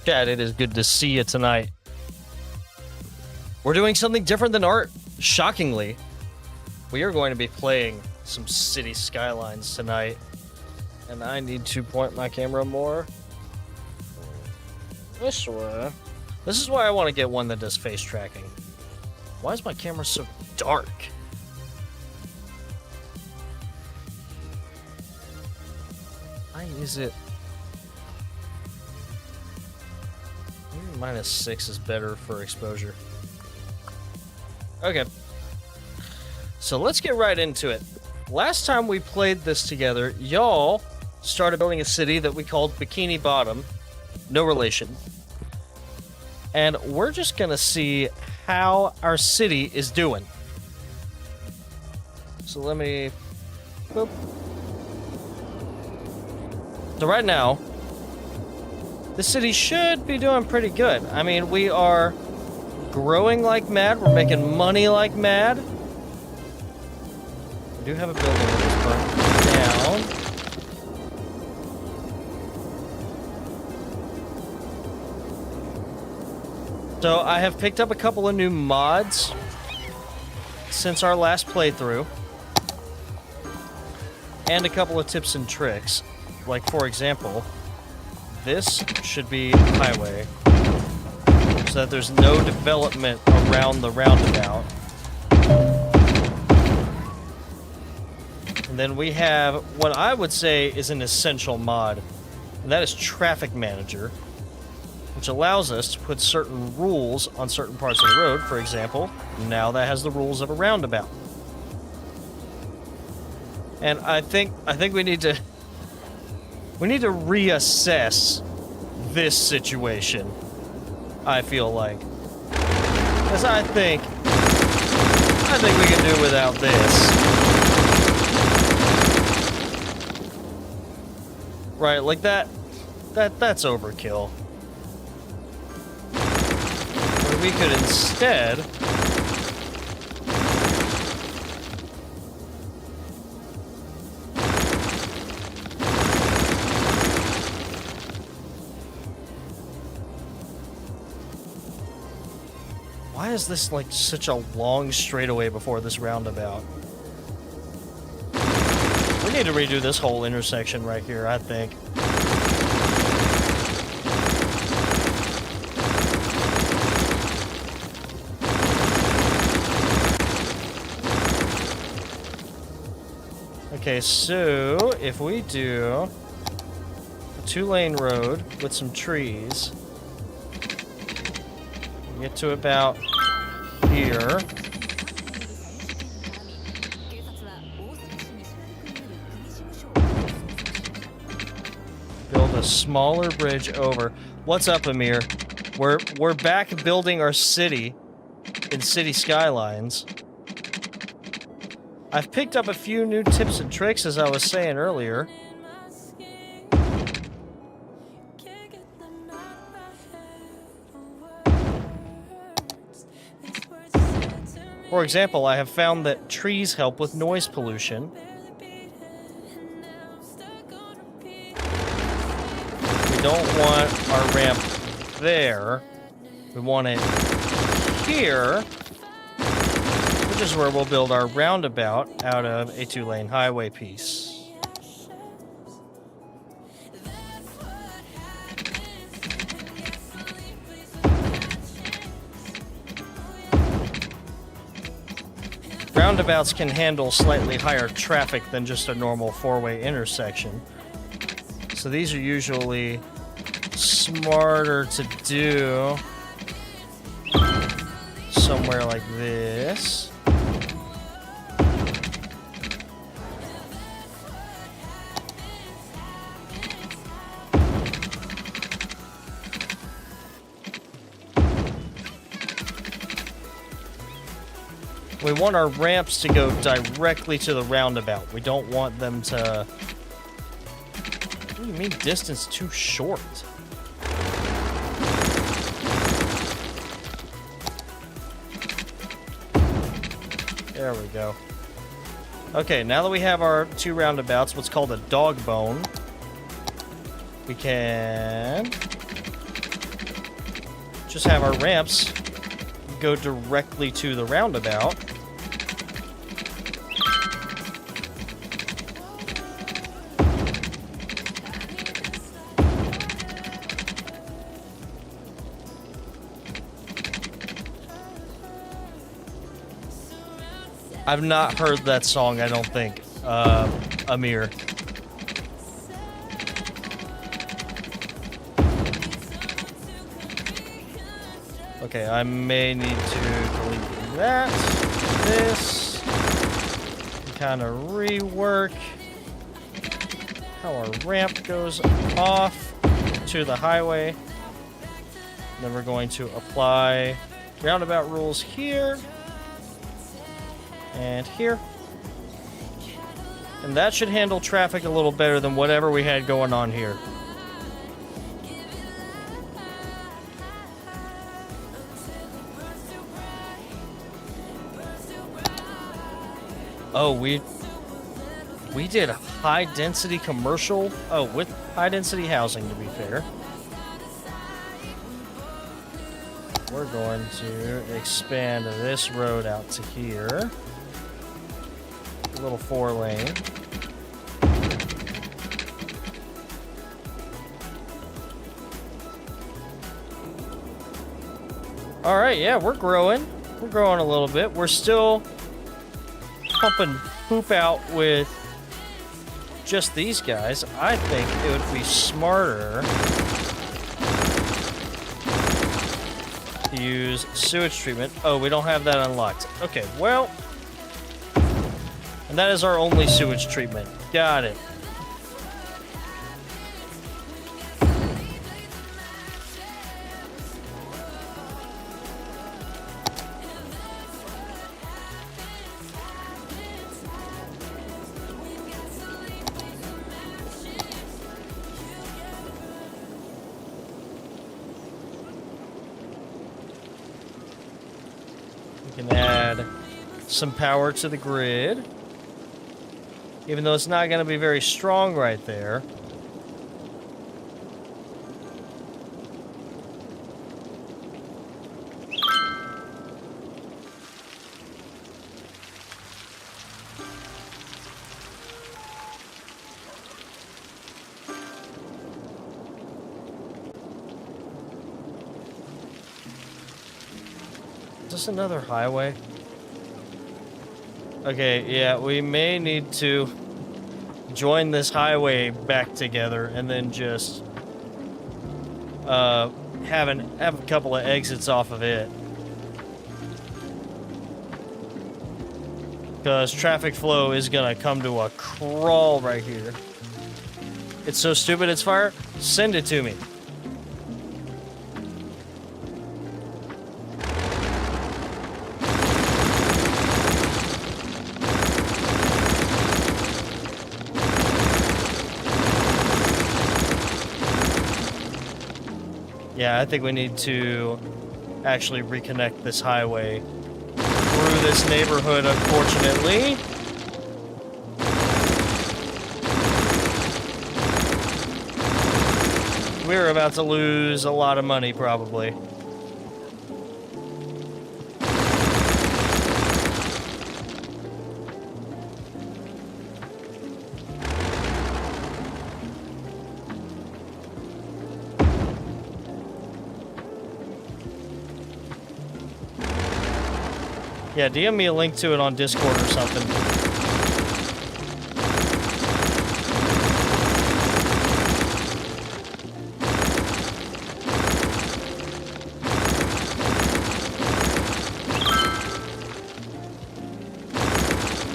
Chad, it is good to see you tonight. We're doing something different than art. Shockingly, we are going to be playing some City Skylines tonight. And I need to point my camera more this way. This is why I want to get one that does face tracking. Why is my camera so dark? Why is it? Maybe -6 is better for exposure. Okay. So let's get right into it. Last time we played this together, y'all started building a city that we called Bikini Bottom. No relation. And we're just gonna see how our city is doing. So let me... Boop. So right now, the city should be doing pretty good. I mean, we are growing like mad. We're making money like mad. We do have a building that is burnt down. So I have picked up a couple of new mods since our last playthrough. And a couple of tips and tricks. Like, for example, this should be highway, so that there's no development around the roundabout. And then we have what I would say is an essential mod, and that is Traffic Manager, which allows us to put certain rules on certain parts of the road. For example, now that has the rules of a roundabout. And I think we need to reassess this situation, I feel like. Because I think we can do without this. Right, like that's overkill. Or we could instead Why is this like such a long straightaway before this roundabout? We need to redo this whole intersection right here, I think. Okay, so if we do a 2-lane road with some trees, get to about here. Build a smaller bridge over. What's up, Amir? We're back building our city in City Skylines. I've picked up a few new tips and tricks, as I was saying earlier. For example, I have found that trees help with noise pollution. We don't want our ramp there. We want it here, which is where we'll build our roundabout out of a 2-lane highway piece. Roundabouts can handle slightly higher traffic than just a normal 4-way intersection. So these are usually smarter to do somewhere like this. We want our ramps to go directly to the roundabout. We don't want them to... What do you mean distance too short? There we go. Okay, now that we have our 2 roundabouts, what's called a dog bone, we can just have our ramps go directly to the roundabout. I've not heard that song, I don't think, Amir. Okay, I may need to delete that, this, kind of rework how our ramp goes off to the highway. Then we're going to apply roundabout rules here and here. And that should handle traffic a little better than whatever we had going on here. Oh, we did high density commercial. Oh, with high density housing, to be fair. We're going to expand this road out to here. A little 4-lane. All right, yeah, we're growing. We're growing a little bit. We're still pumping poop out with just these guys. I think it would be smarter to use sewage treatment. Oh, we don't have that unlocked. Okay, well, and that is our only sewage treatment. Got it. Can add some power to the grid, even though it's not going to be very strong right there. Is this another highway? Okay, yeah, we may need to join this highway back together and then just have a couple of exits off of it. Because traffic flow is gonna come to a crawl right here. It's so stupid it's fire. Send it to me. Yeah, I think we need to actually reconnect this highway through this neighborhood, unfortunately. We're about to lose a lot of money, probably. Yeah, DM me a link to it on Discord or something.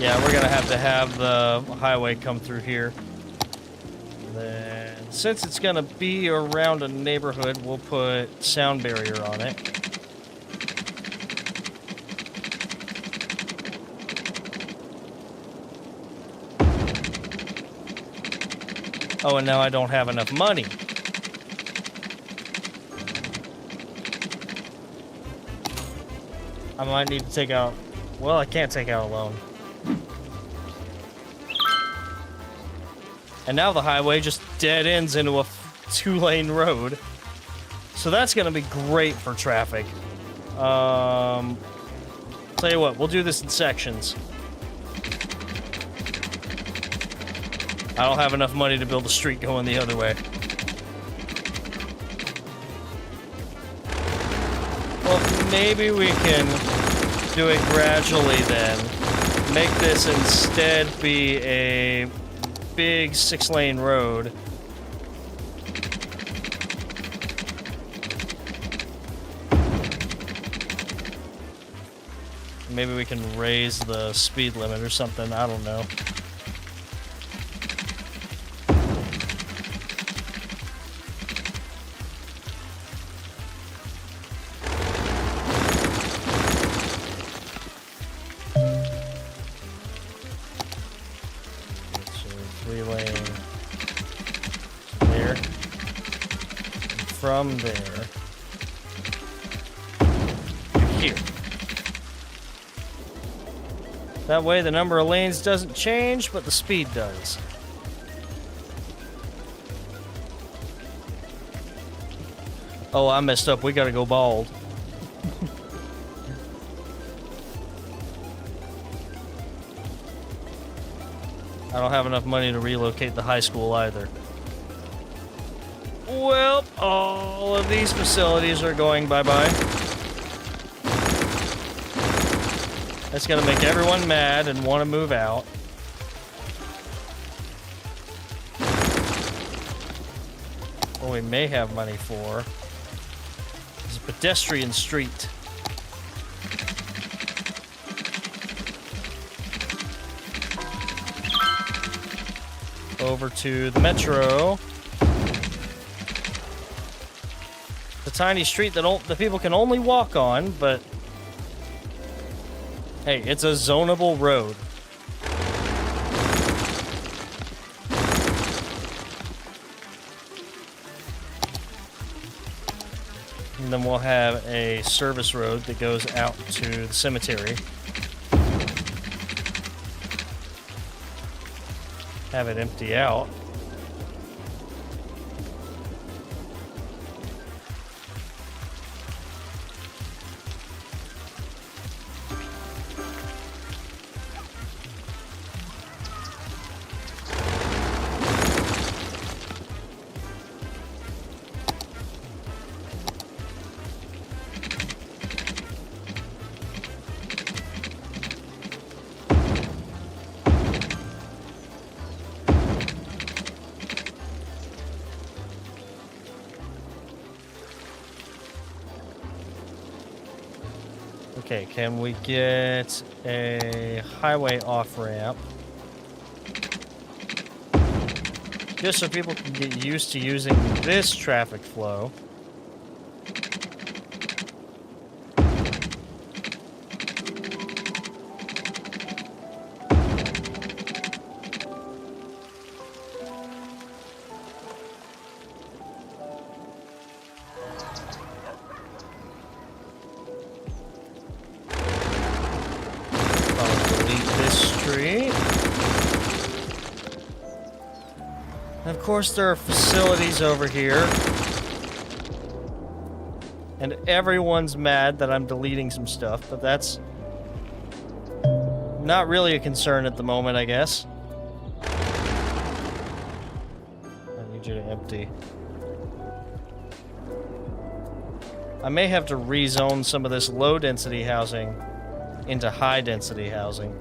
Yeah, we're gonna have to have the highway come through here. Then, since it's gonna be around a neighborhood, we'll put sound barrier on it. Oh, and now I don't have enough money. I might need to take out... Well, I can't take out a loan. And now the highway just dead ends into a 2-lane road. So that's going to be great for traffic. Tell you what, we'll do this in sections. I don't have enough money to build a street going the other way. Well, maybe we can do it gradually then. Make this instead be a big 6-lane road. Maybe we can raise the speed limit or something, I don't know. From there to here. That way the number of lanes doesn't change, but the speed does. Oh, I messed up. We gotta go bald. I don't have enough money to relocate the high school either. Well, all of these facilities are going bye-bye. That's gonna make everyone mad and want to move out. What we may have money for is a pedestrian street. Over to the metro. The tiny street that the people can only walk on, but hey, it's a zonable road. And then we'll have a service road that goes out to the cemetery. Have it empty out. Okay, can we get a highway off-ramp? Just so people can get used to using this traffic flow. Of course, there are facilities over here. And everyone's mad that I'm deleting some stuff, but that's not really a concern at the moment, I guess. I need you to empty. I may have to rezone some of this low-density housing into high-density housing.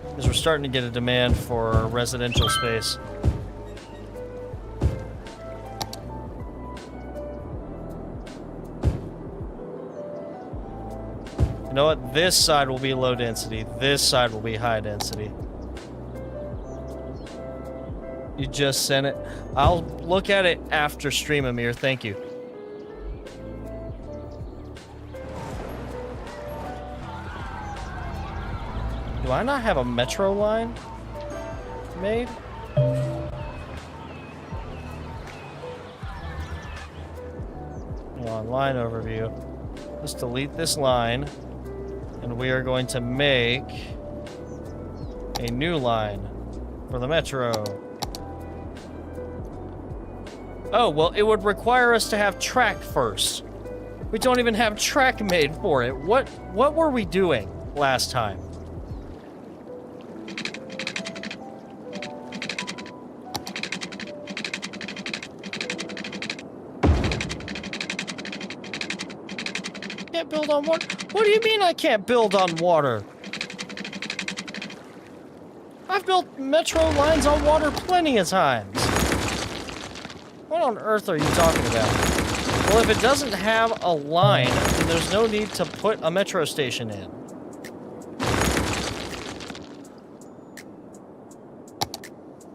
Because we're starting to get a demand for residential space. You know what? This side will be low density. This side will be high density. You just sent it. I'll look at it after stream, Amir. Thank you. Do I not have a metro line made? Line overview. Let's delete this line. And we are going to make a new line for the metro. Oh, well, it would require us to have track first. We don't even have track made for it. What were we doing last time? Can't build on water? What do you mean I can't build on water? I've built metro lines on water plenty of times. What on earth are you talking about? Well, if it doesn't have a line, then there's no need to put a metro station in.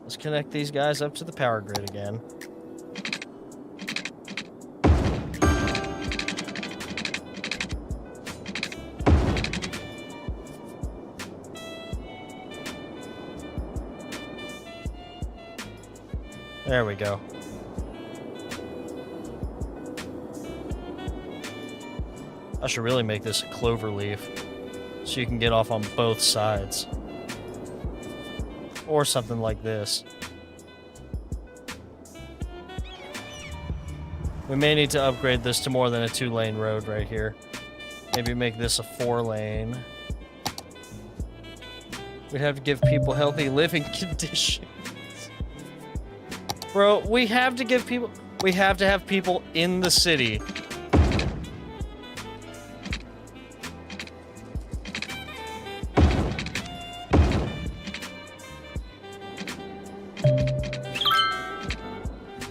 Let's connect these guys up to the power grid again. There we go. I should really make this a clover leaf so you can get off on both sides. Or something like this. We may need to upgrade this to more than a 2-lane road right here. Maybe make this a 4-lane. We'd have to give people healthy living conditions. Bro, we have to give people... We have to have people in the city.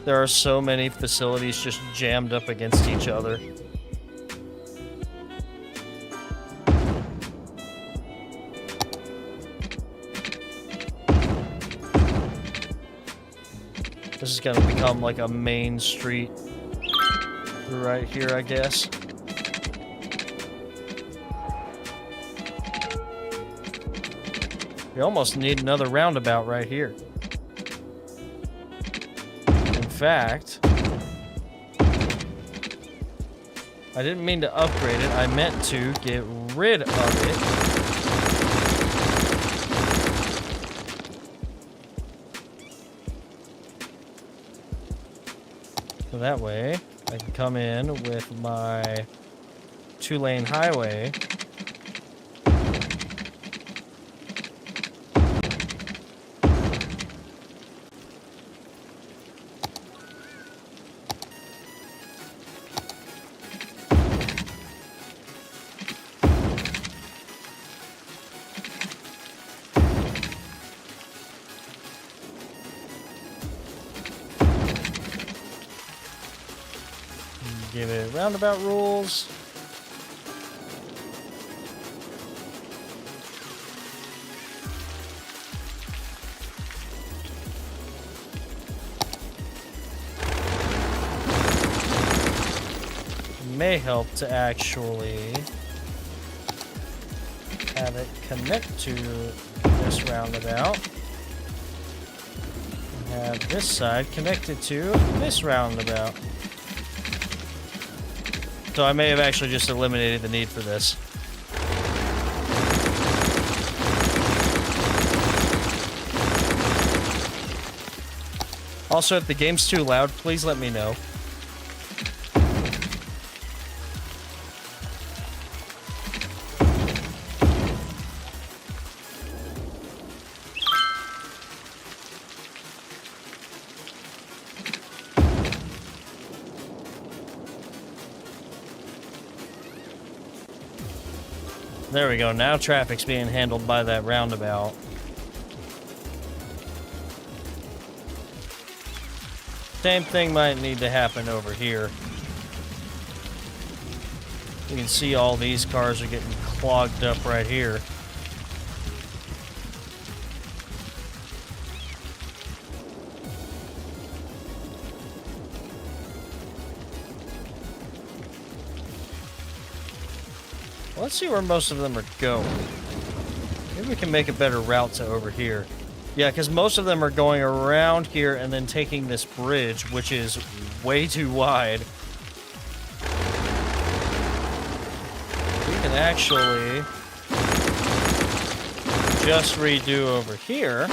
There are so many facilities just jammed up against each other. This is gonna become like a main street right here, I guess. We almost need another roundabout right here. In fact, I didn't mean to upgrade it. I meant to get rid of it. So that way, I can come in with my 2-lane highway. Give it roundabout rules. May help to actually have it connect to this roundabout. And have this side connected to this roundabout. So I may have actually just eliminated the need for this. Also, if the game's too loud, please let me know. There we go. Now traffic's being handled by that roundabout. Same thing might need to happen over here. You can see all these cars are getting clogged up right here. Let's see where most of them are going. Maybe we can make a better route to over here. Yeah, because most of them are going around here and then taking this bridge, which is way too wide. We can actually just redo over here.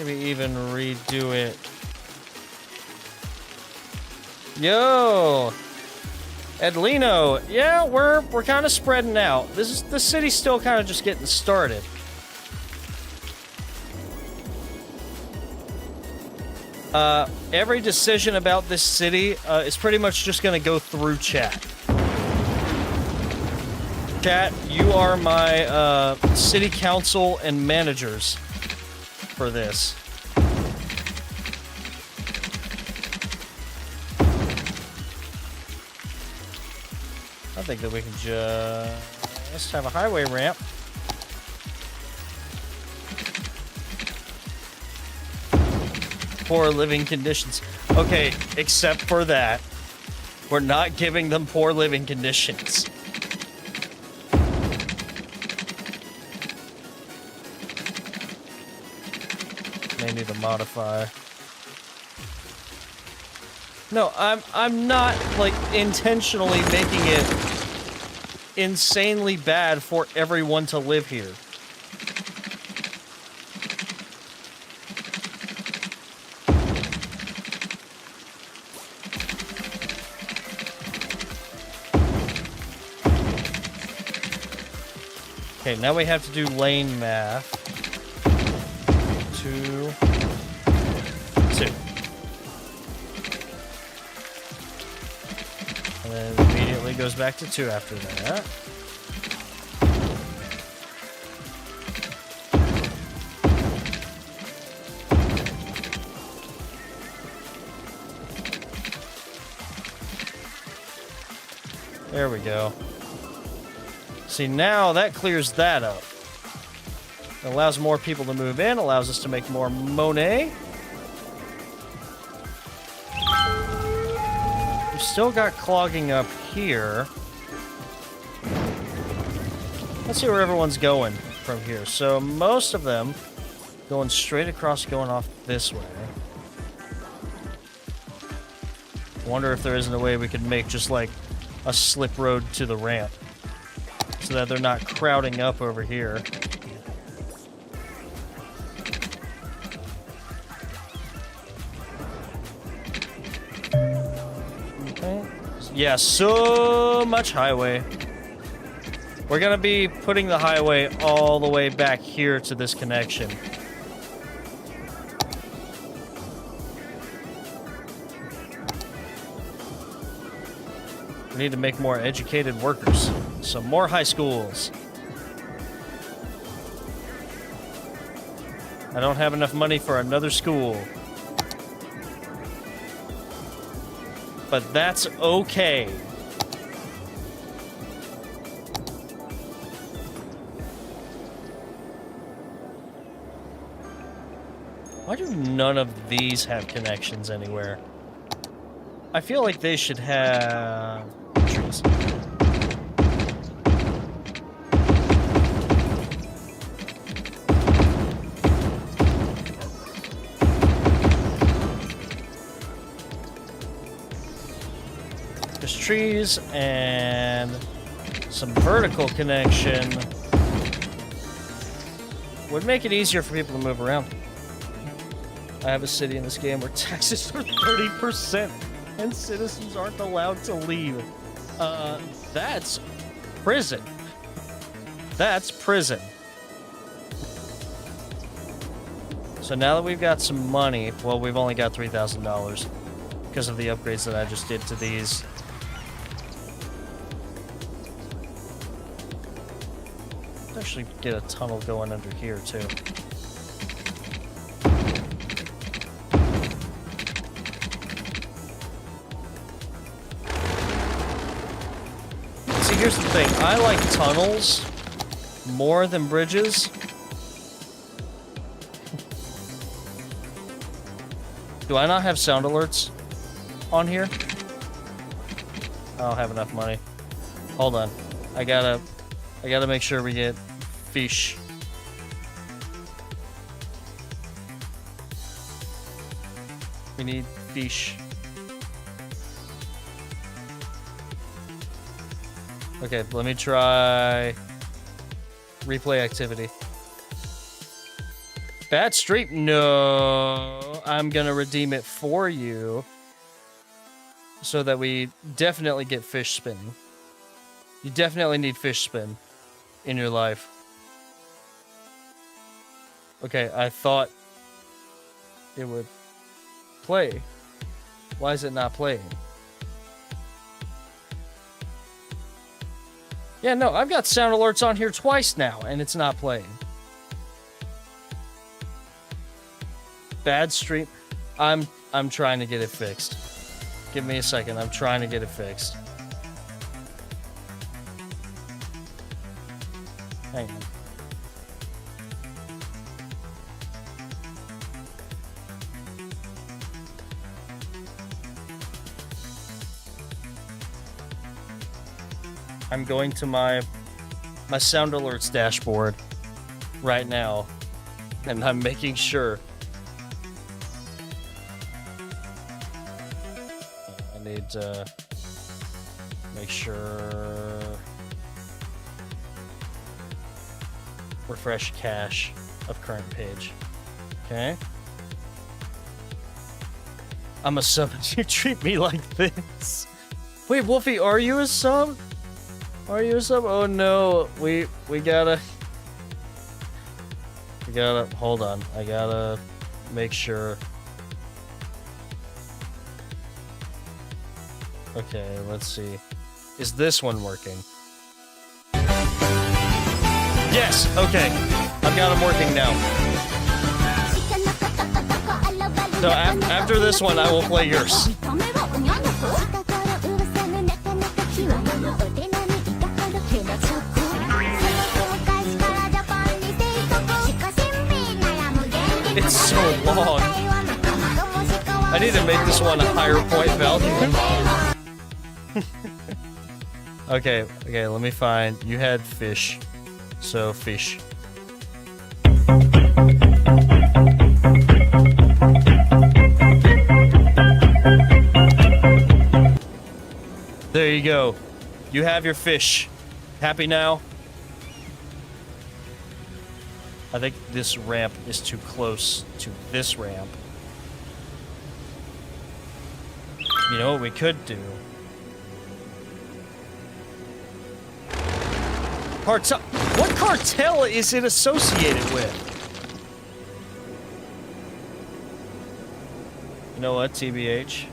Maybe even redo it. Yo! Edlino! Yeah, we're kind of spreading out. The city's still kind of just getting started. Every decision about this city is pretty much just going to go through chat. Chat, you are my city council and managers for this. I think that we can just have a highway ramp. Poor living conditions. Okay, except for that, we're not giving them poor living conditions. May need to modify. No, I'm not like intentionally making it insanely bad for everyone to live here. Okay, now we have to do lane math. 2, 2. And then immediately goes back to 2 after that. There we go. See, now that clears that up. It allows more people to move in, allows us to make more money. We've still got clogging up here. Let's see where everyone's going from here. So most of them going straight across, going off this way. Wonder if there isn't a way we could make just like a slip road to the ramp so that they're not crowding up over here. Okay. Yeah, so much highway. We're gonna be putting the highway all the way back here to this connection. We need to make more educated workers. Some more high schools. I don't have enough money for another school. But that's okay. Why do none of these have connections anywhere? I feel like they should have trees. Just trees and some vertical connection would make it easier for people to move around. I have a city in this game where taxes are 30% and citizens aren't allowed to leave. That's prison. That's prison. So now that we've got some money, well, we've only got $3,000 because of the upgrades that I just did to these. Let's actually get a tunnel going under here, too. Here's the thing, I like tunnels more than bridges. Do I not have sound alerts on here? I don't have enough money. Hold on. I gotta make sure we get fish. We need fish. Okay, let me try replay activity. Bad streak? No. I'm gonna redeem it for you. So that we definitely get fish spin. You definitely need fish spin in your life. Okay, I thought it would play. Why is it not playing? Yeah, no, I've got sound alerts on here twice now, and it's not playing. Bad stream. I'm trying to get it fixed. Give me a second. I'm trying to get it fixed. Hang on. I'm going to my sound alerts dashboard right now, and I'm making sure. I need to make sure. Refresh cache of current page. Okay. I'm a sub and you treat me like this. Wait, Wolfie, are you a sub? Are you a sub? Oh no, we gotta hold on. I gotta make sure. Okay, let's see. Is this one working? Yes, okay. I've got them working now. So after this one, I will play yours. It's so long. I need to make this one a higher point value. Okay, let me find. You had fish. So, fish. There you go. You have your fish. Happy now? I think this ramp is too close to this ramp. You know what we could do? Cartel. What cartel is it associated with? You know what, TBH?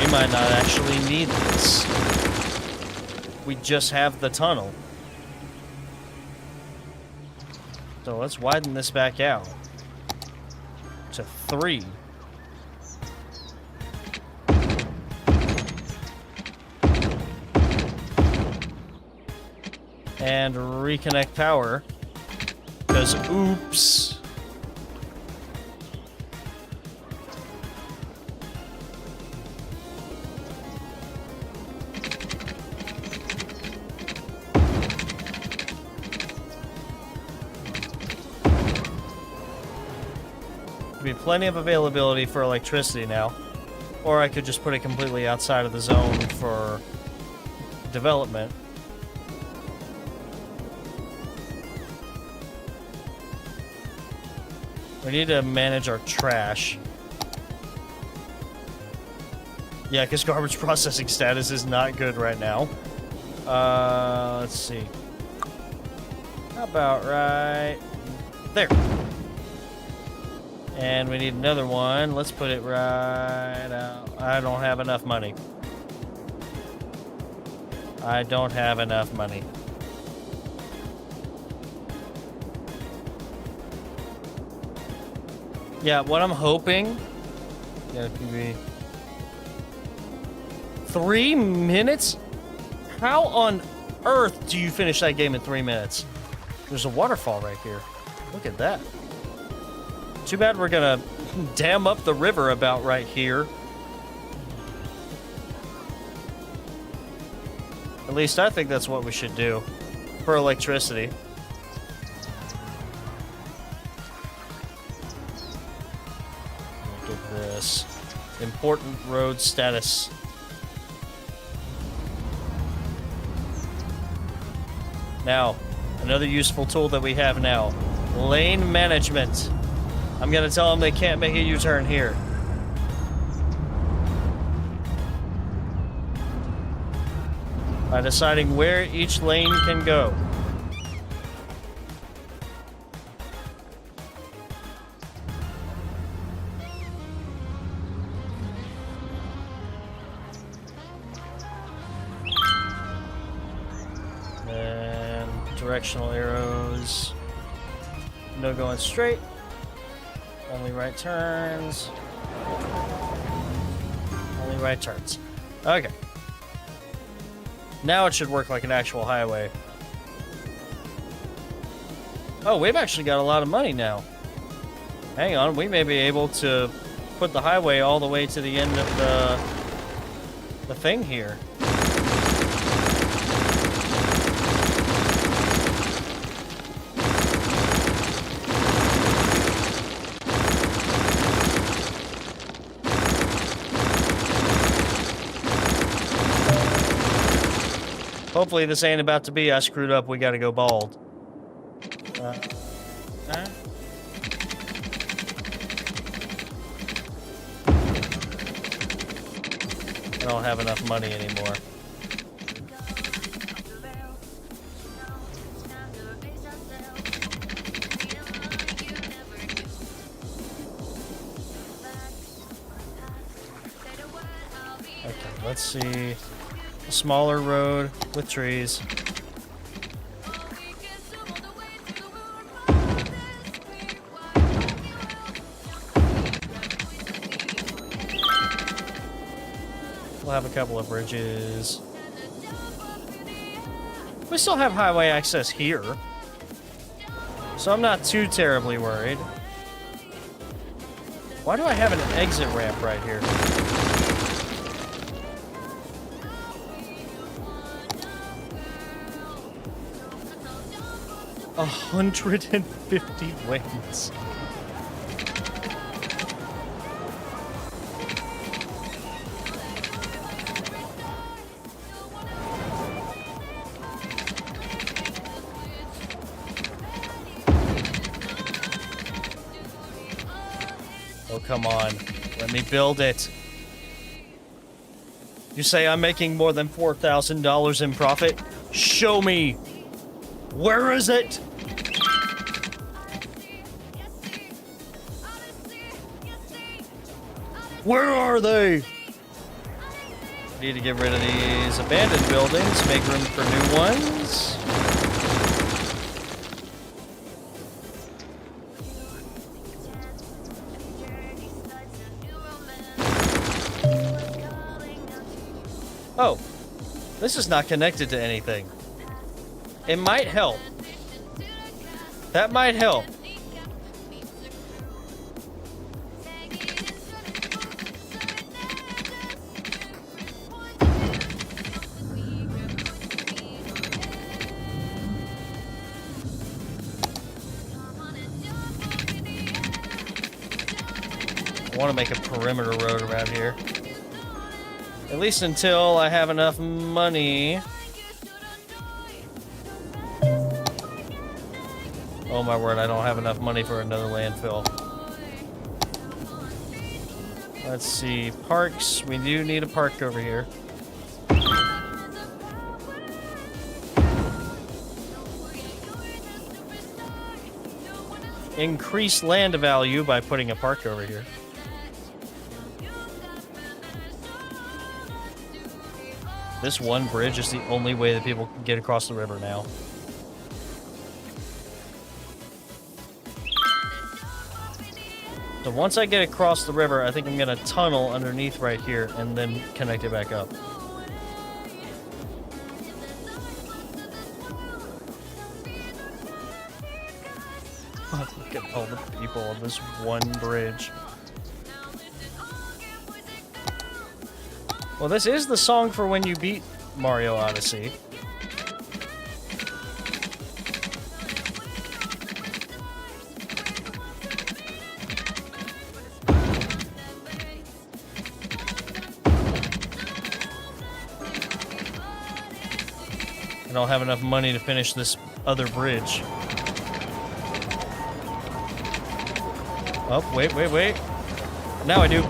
We might not actually need this. We just have the tunnel. So let's widen this back out to 3. And reconnect power. Because, oops. Be plenty of availability for electricity now. Or I could just put it completely outside of the zone for development. We need to manage our trash. Yeah, because garbage processing status is not good right now. Let's see. How about right there? And we need another one. Let's put it right out. I don't have enough money. I don't have enough money. Yeah, what I'm hoping... Yeah, it could be... 3 minutes? How on earth do you finish that game in 3 minutes? There's a waterfall right here. Look at that. Too bad we're gonna dam up the river about right here. At least I think that's what we should do for electricity. Look at this. Important road status. Now, another useful tool that we have now. Lane management. I'm gonna tell them they can't make a U-turn here. By deciding where each lane can go. And directional arrows. No going straight. Only right turns. Only right turns. Okay. Now it should work like an actual highway. Oh, we've actually got a lot of money now. Hang on, we may be able to put the highway all the way to the end of the thing here. Hopefully this ain't about to be I screwed up, we gotta go bald. I don't have enough money anymore. Okay, let's see. A smaller road with trees. We'll have a couple of bridges. We still have highway access here, so I'm not too terribly worried. Why do I have an exit ramp right here? $150 wins. Oh, come on. Let me build it. You say I'm making more than $4,000 in profit? Show me! Where is it? Where are they? Need to get rid of these abandoned buildings, make room for new ones. Oh, this is not connected to anything. It might help. That might help. I want to make a perimeter road around here. At least until I have enough money. Oh my word, I don't have enough money for another landfill. Let's see, parks. We do need a park over here. Increase land value by putting a park over here. This one bridge is the only way that people can get across the river now. So once I get across the river, I think I'm gonna tunnel underneath right here and then connect it back up. Look at all the people on this one bridge. Well, this is the song for when you beat Mario Odyssey. I don't have enough money to finish this other bridge. Oh, wait, wait, wait. Now I do.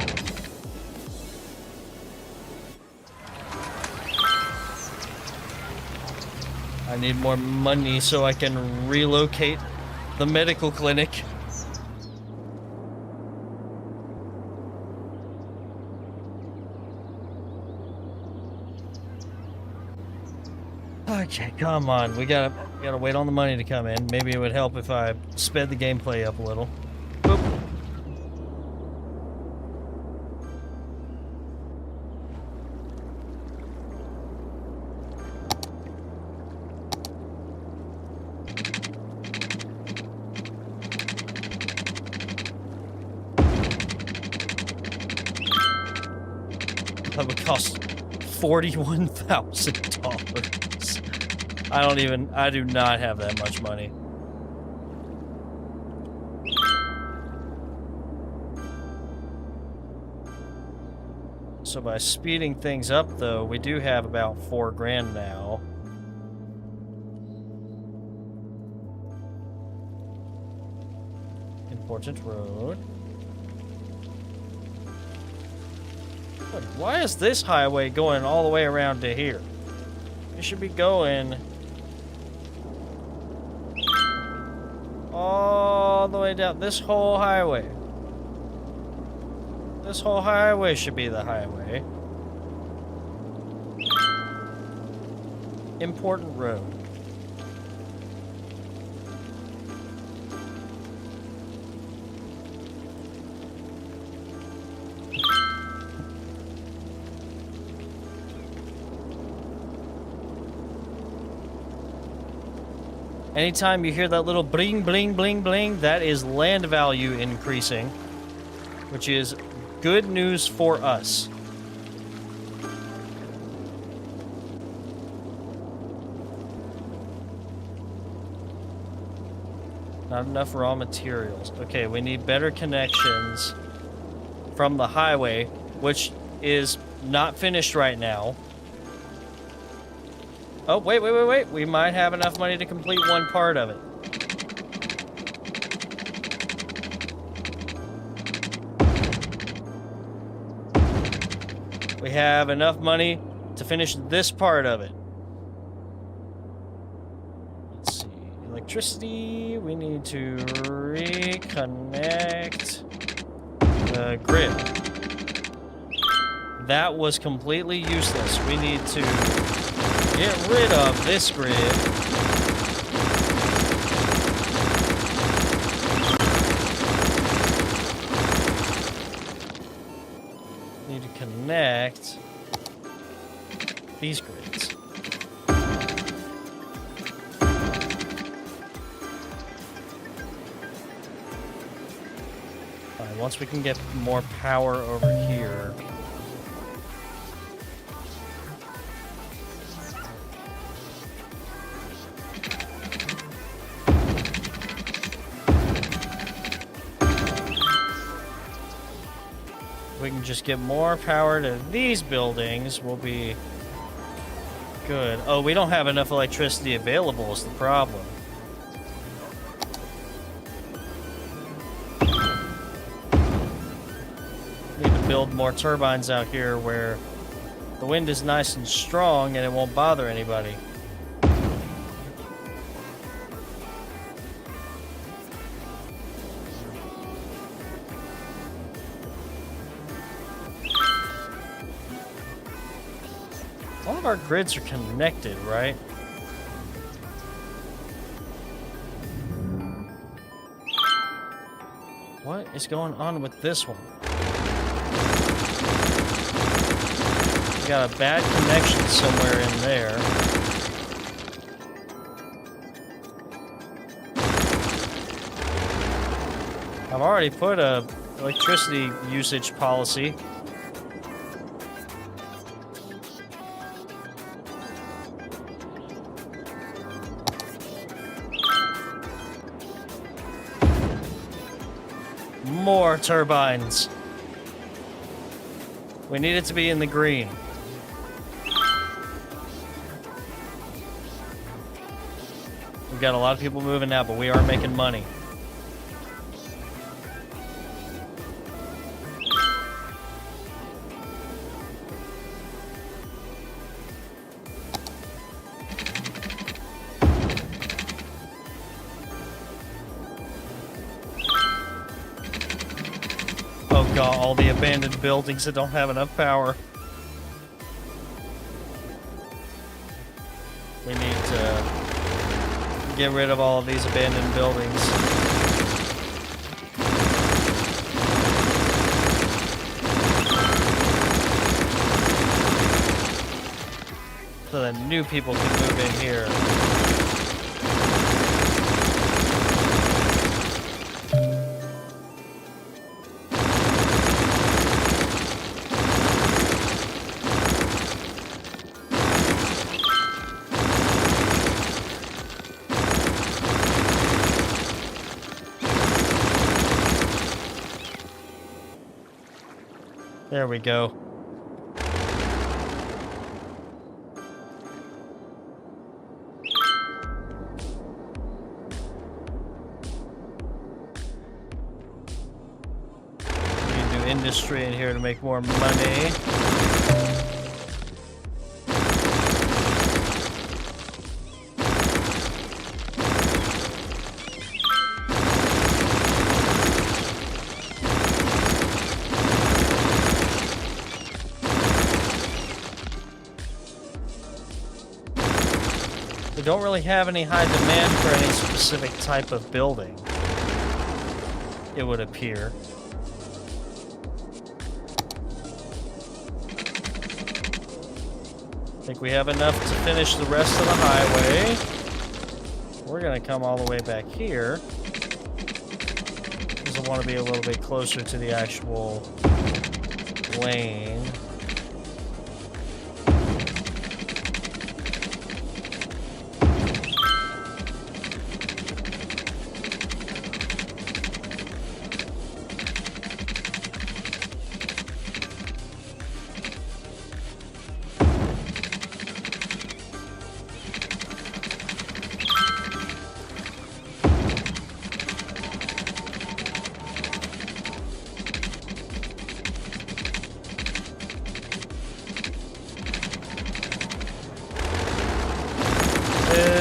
I need more money so I can relocate the medical clinic. Okay, come on. We gotta wait on the money to come in. Maybe it would help if I sped the gameplay up a little. Boop. That would cost $41,000. I do not have that much money. So by speeding things up, though, we do have about $4 grand now. Important road. But why is this highway going all the way around to here? It should be going all the way down this whole highway. This whole highway should be the highway. Important road. Anytime you hear that little bling, bling, bling, bling, that is land value increasing, which is good news for us. Not enough raw materials. Okay, we need better connections from the highway, which is not finished right now. Oh, wait, wait, wait, wait. We might have enough money to complete one part of it. We have enough money to finish this part of it. Let's see. Electricity. We need to reconnect the grid. That was completely useless. We need to get rid of this grid. Need to connect these grids. Alright, once we can get more power over here. We can just get more power to these buildings, we'll be good. Oh, we don't have enough electricity available is the problem. Need to build more turbines out here where the wind is nice and strong and it won't bother anybody. All of our grids are connected, right? What is going on with this one? We got a bad connection somewhere in there. I've already put a electricity usage policy. More turbines. We need it to be in the green. We've got a lot of people moving now, but we are making money. got all the abandoned buildings that don't have enough power. We need to get rid of all of these abandoned buildings. So that new people can move in here. There we go. We can do industry in here to make more money. We don't really have any high demand for any specific type of building, it would appear. I think we have enough to finish the rest of the highway. We're gonna come all the way back here, because I want to be a little bit closer to the actual lane.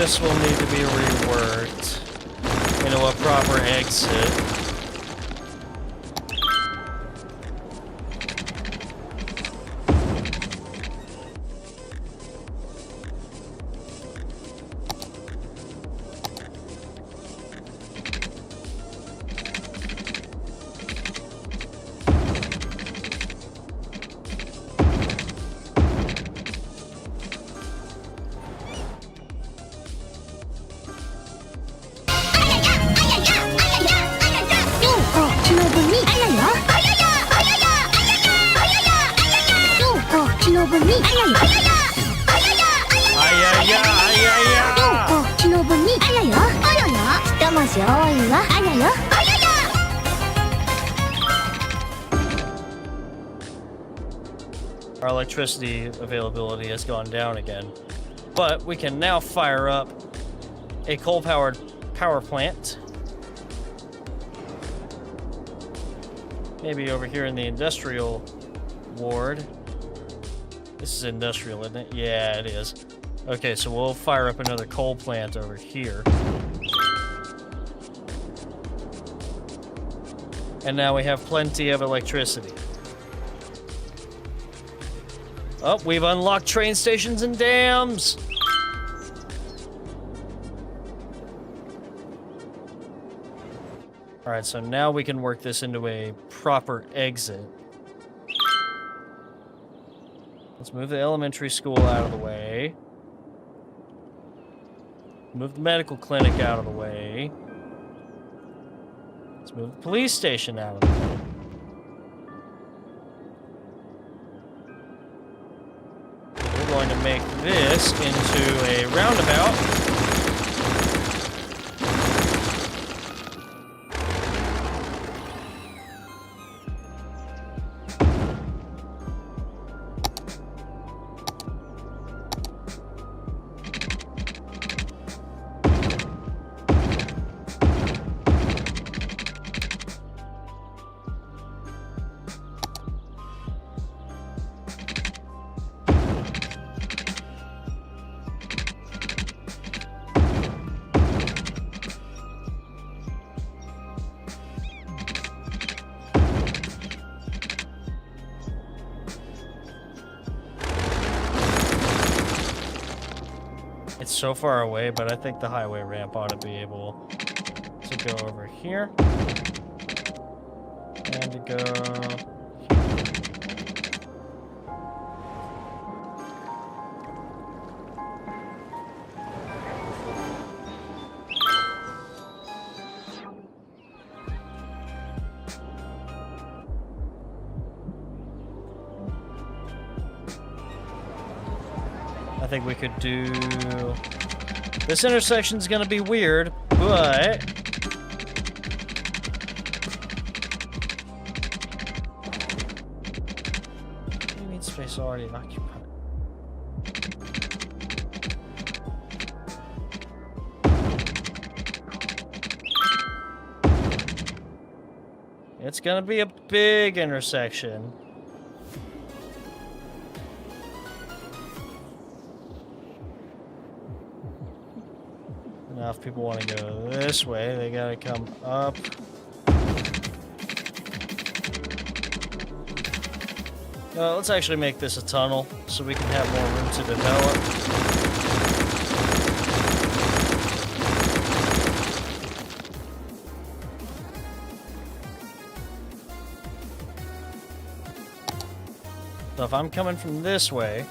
This will need to be reworked into a proper exit. Our electricity availability has gone down again, but we can now fire up a coal-powered power plant. Maybe over here in the industrial ward. This is industrial, isn't it? Yeah, it is. Okay, so we'll fire up another coal plant over here. And now we have plenty of electricity. Oh, we've unlocked train stations and dams! Alright, so now we can work this into a proper exit. Let's move the elementary school out of the way. Move the medical clinic out of the way. Let's move the police station out of the way. We're going to make this into a roundabout. so far away, but I think the highway ramp ought to be able to go over here. And to go... I think we could do... This intersection's gonna be weird, but... We need space already occupied. It's gonna be a big intersection. Now, if people want to go this way, they gotta come up. Let's actually make this a tunnel so we can have more room to develop. So if I'm coming from this way,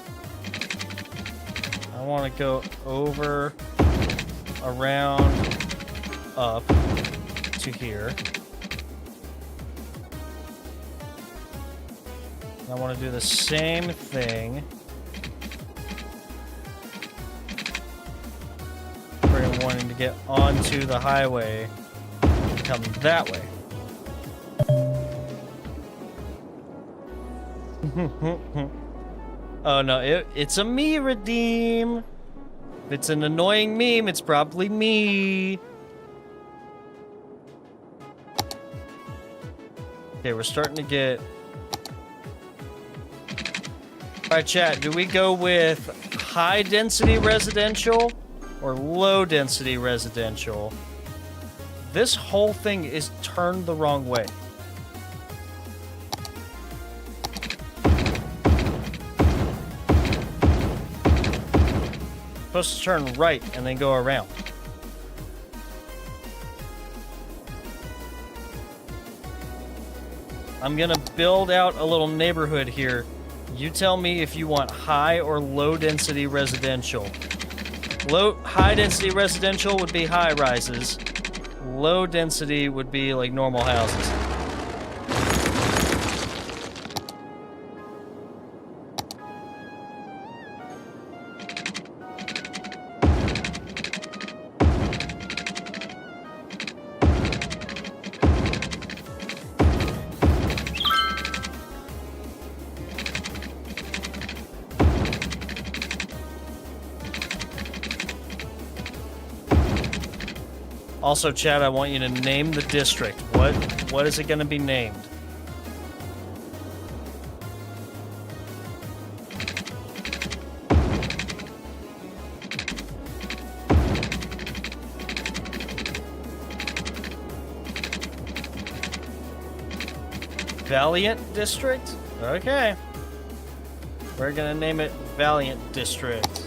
I want to go over, around, up to here. I want to do the same thing for wanting to get onto the highway, come that way. Oh no, it's a me, Redeem. If it's an annoying meme, it's probably me. Okay, we're starting to get... Alright, chat, do we go with high-density residential or low-density residential? This whole thing is turned the wrong way. Supposed to turn right and then go around. I'm gonna build out a little neighborhood here. You tell me if you want high or low density residential. High density residential would be high rises. Low density would be like normal houses. Also, chat, I want you to name the district. What is it going to be named? Valiant District? Okay. We're going to name it Valiant District.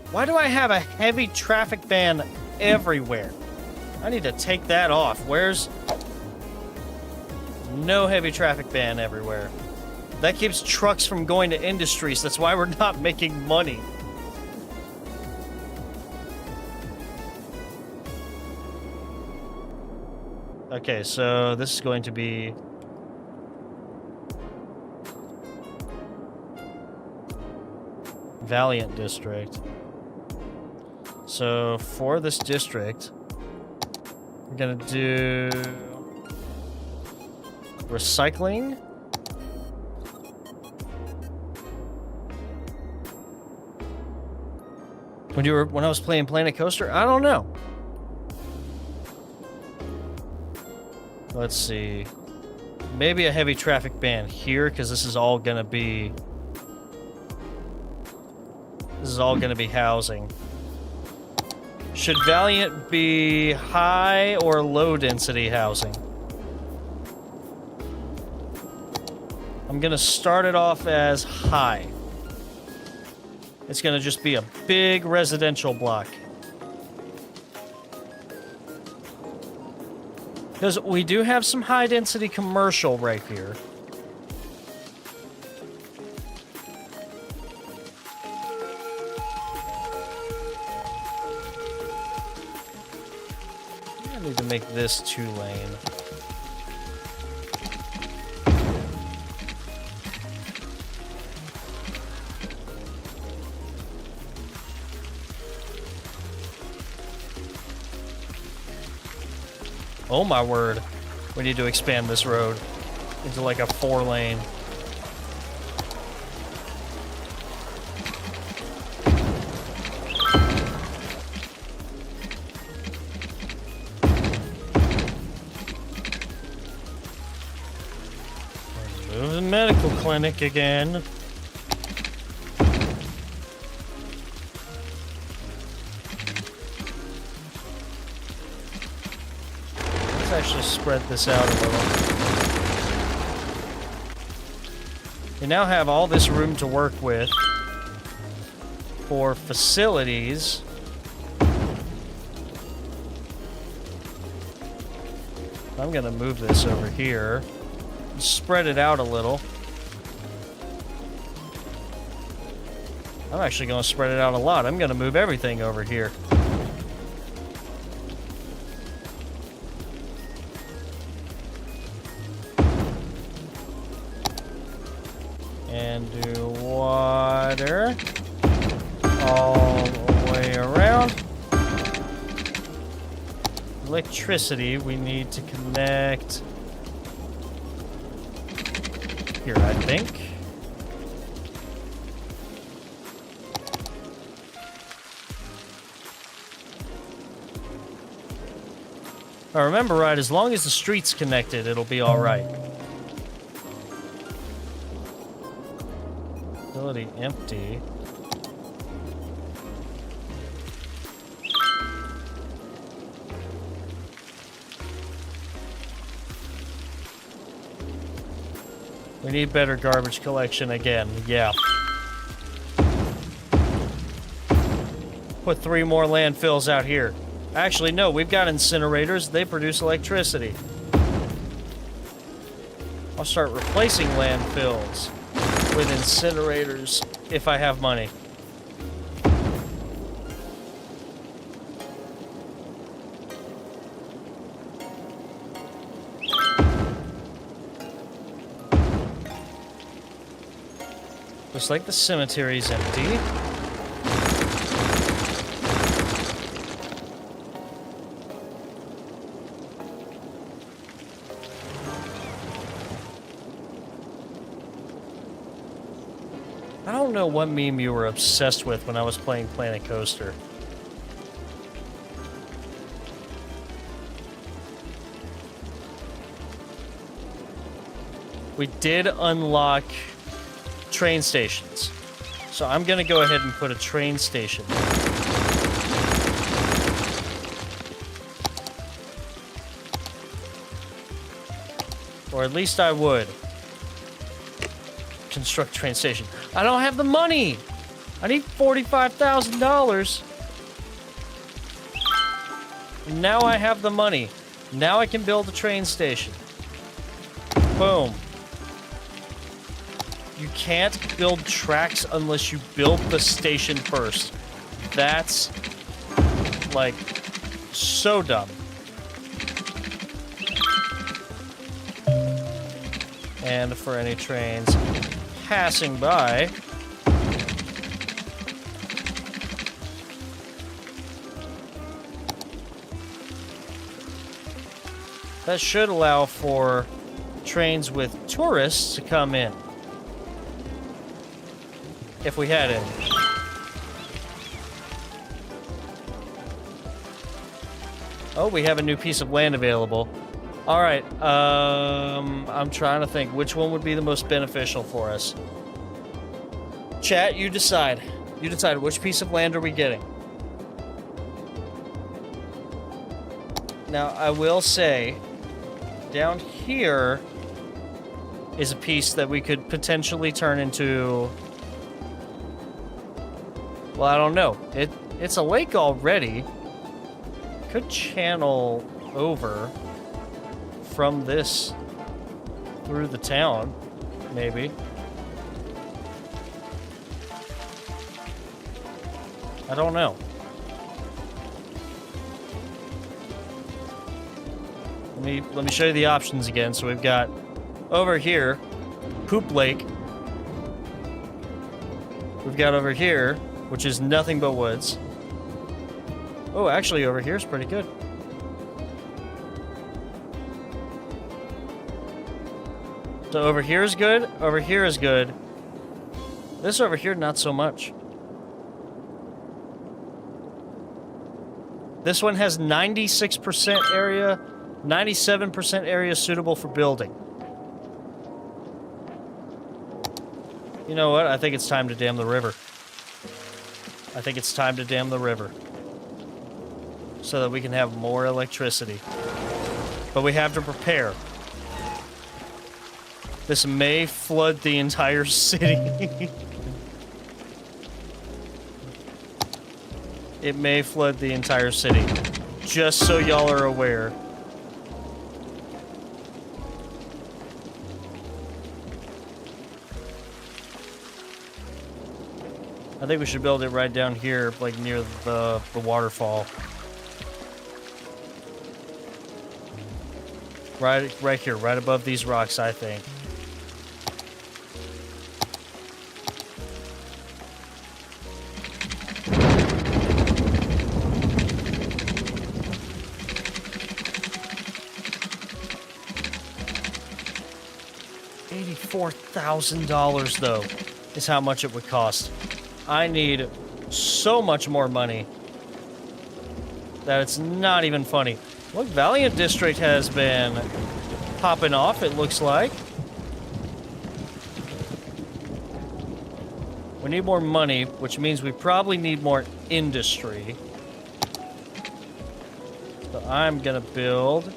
Why do I have a heavy traffic ban everywhere? I need to take that off. Where's... No heavy traffic ban everywhere. That keeps trucks from going to industries. That's why we're not making money. Okay, so this is going to be... Valiant District. So, for this district, we're gonna do... recycling. When I was playing Planet Coaster? I don't know. Let's see. Maybe a heavy traffic ban here, because this is all gonna be... This is all gonna be housing. Should Valiant be high or low density housing? I'm gonna start it off as high. It's gonna just be a big residential block. Because we do have some high density commercial right here. I need to make this 2-lane. Oh my word. We need to expand this road into like a 4-lane. Move the medical clinic again. Actually spread this out a little. We now have all this room to work with for facilities. I'm gonna move this over here, spread it out a little. I'm actually gonna spread it out a lot. I'm gonna move everything over here. And do water all the way around. Electricity, we need to connect here, I think. If I remember right, as long as the street's connected, it'll be all right. Facility empty. We need better garbage collection again. Yeah. Put 3 more landfills out here. Actually, no, we've got incinerators. They produce electricity. I'll start replacing landfills with incinerators if I have money. Looks like the cemetery's empty. I don't know what meme you were obsessed with when I was playing Planet Coaster. We did unlock train stations. So I'm gonna go ahead and put a train station there. Or at least I would. Construct train station. I don't have the money! I need $45,000. Now I have the money. Now I can build a train station. Boom. You can't build tracks unless you build the station first. That's, like, so dumb. And for any trains passing by, that should allow for trains with tourists to come in. If we had it. Oh, we have a new piece of land available. All right, I'm trying to think which one would be the most beneficial for us. Chat, you decide. You decide which piece of land are we getting. Now, I will say, down here is a piece that we could potentially turn into... Well, I don't know. It's a lake already. Could channel over from this through the town, maybe. I don't know. Let me show you the options again. So we've got over here, Poop Lake. We've got over here, which is nothing but woods. Oh, actually over here is pretty good. So over here is good, over here is good. This over here, not so much. This one has 96% area, 97% area suitable for building. You know what? I think it's time to dam the river. I think it's time to dam the river. So that we can have more electricity. But we have to prepare. This may flood the entire city. It may flood the entire city. Just so y'all are aware. I think we should build it right down here, like near the waterfall. Right here, right above these rocks, I think. $84,000 though is how much it would cost. I need so much more money that it's not even funny. Look, Valiant District has been popping off, it looks like. We need more money, which means we probably need more industry. So I'm gonna build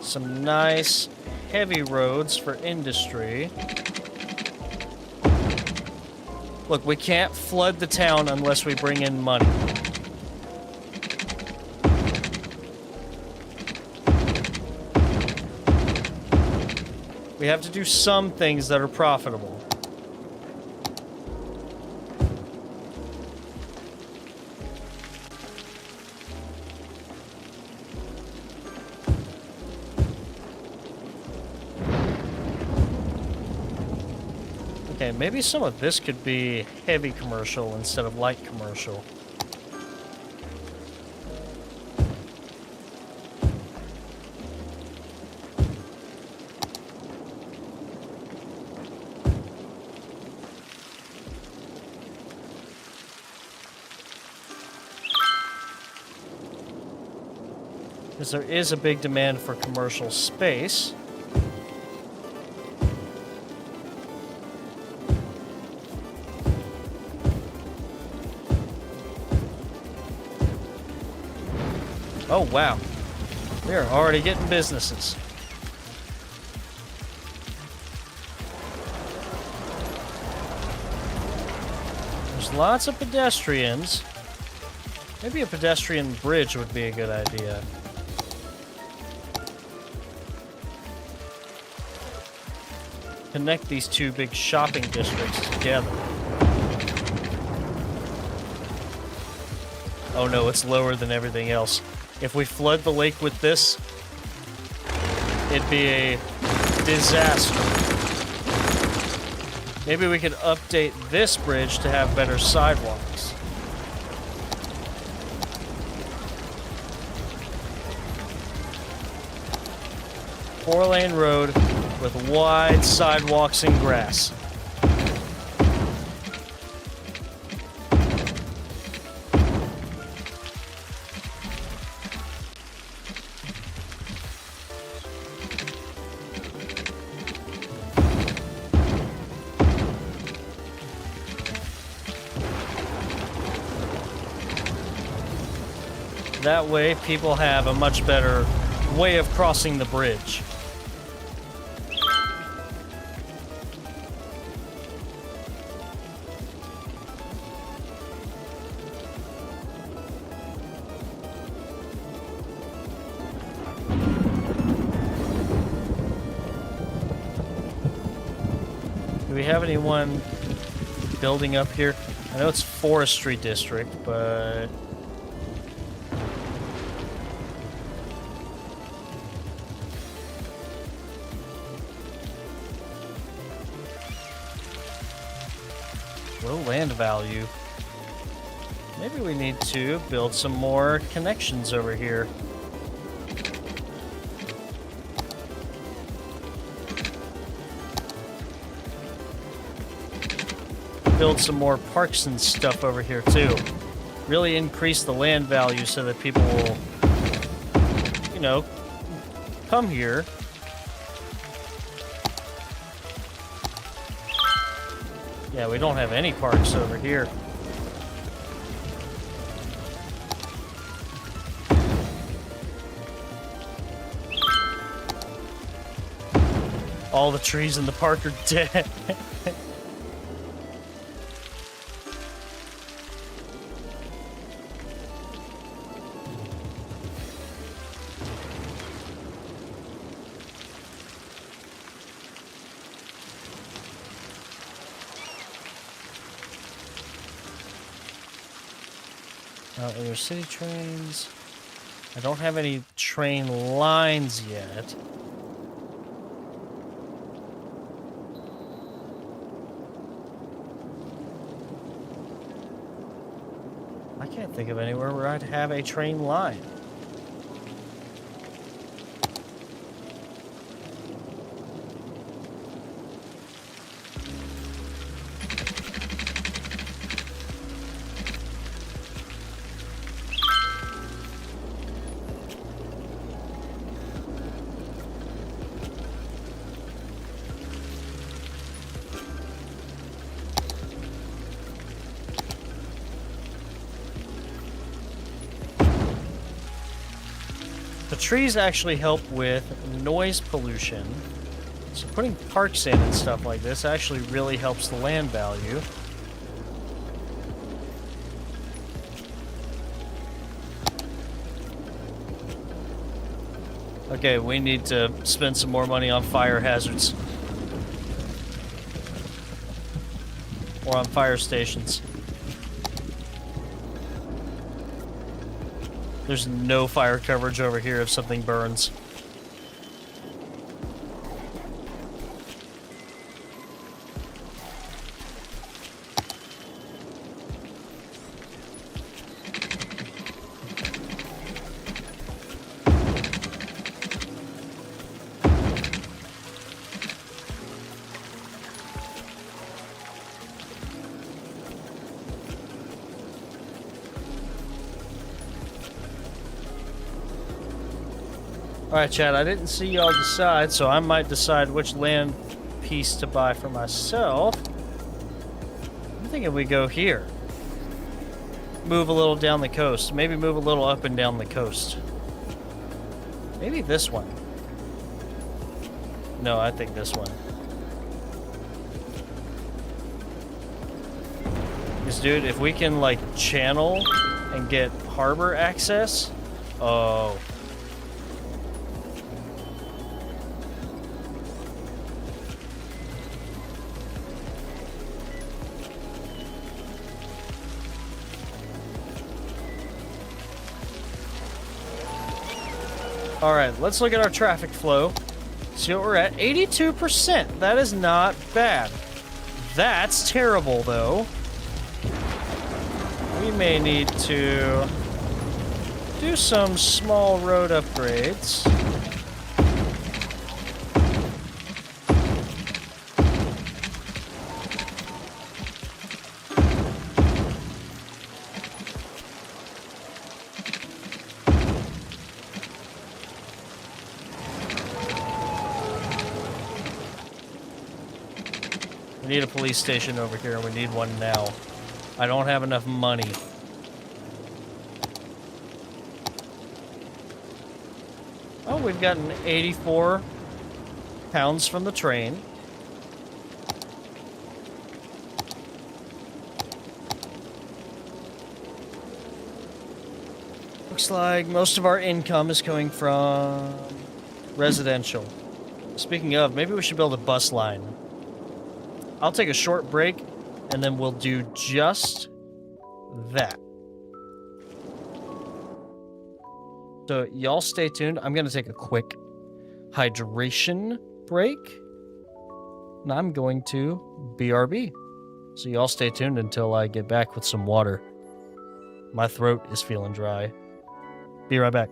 some nice heavy roads for industry. Look, we can't flood the town unless we bring in money. We have to do some things that are profitable. Okay, maybe some of this could be heavy commercial instead of light commercial. Because there is a big demand for commercial space. Oh, wow. We are already getting businesses. There's lots of pedestrians. Maybe a pedestrian bridge would be a good idea. Connect these two big shopping districts together. Oh no, it's lower than everything else. If we flood the lake with this, it'd be a disaster. Maybe we could update this bridge to have better sidewalks. Four-lane road with wide sidewalks and grass. That way, people have a much better way of crossing the bridge. Do we have anyone building up here? I know it's Forestry District, but... low land value. Maybe we need to build some more connections over here. Build some more parks and stuff over here too. Really increase the land value so that people will, you know, come here. Yeah, we don't have any parks over here. All the trees in the park are dead. Inner city trains. I don't have any train lines yet. I can't think of anywhere where I'd have a train line. The trees actually help with noise pollution, so putting parks in and stuff like this actually really helps the land value. Okay, we need to spend some more money on fire hazards. Or on fire stations. There's no fire coverage over here if something burns. Alright, Chad, I didn't see y'all decide, so I might decide which land piece to buy for myself. I'm thinking we go here. Move a little down the coast. Maybe move a little up and down the coast. Maybe this one. No, I think this one. Because, dude, if we can, like, channel and get harbor access... Oh... Alright, let's look at our traffic flow. See what we're at. 82%. That is not bad. That's terrible, though. We may need to do some small road upgrades. We need a police station over here, and we need one now. I don't have enough money. Oh, we've gotten 84 pounds from the train. Looks like most of our income is coming from residential. Speaking of, maybe we should build a bus line. I'll take a short break, and then we'll do just that. So y'all stay tuned. I'm going to take a quick hydration break. And I'm going to BRB. So y'all stay tuned until I get back with some water. My throat is feeling dry. Be right back.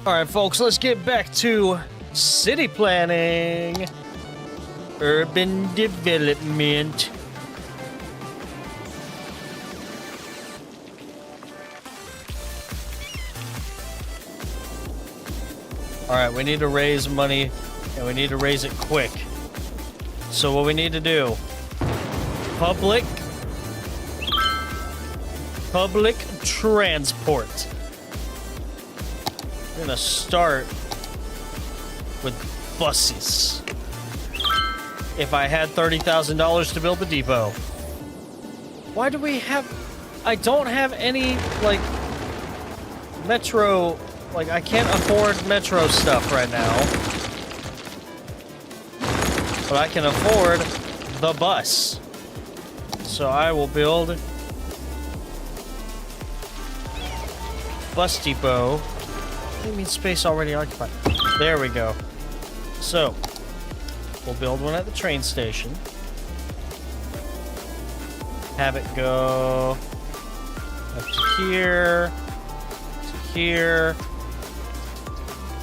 Alright, folks, let's get back to city planning. Urban development. Alright, we need to raise money, and we need to raise it quick. So what we need to do, public transport. We're gonna start with buses. If I had $30,000 to build the depot. Why do we have... I don't have any, like, metro... Like, I can't afford metro stuff right now. But I can afford the bus. So I will build... bus depot. What do you mean space already occupied? There we go. So, we'll build one at the train station. Have it go up to here, to here,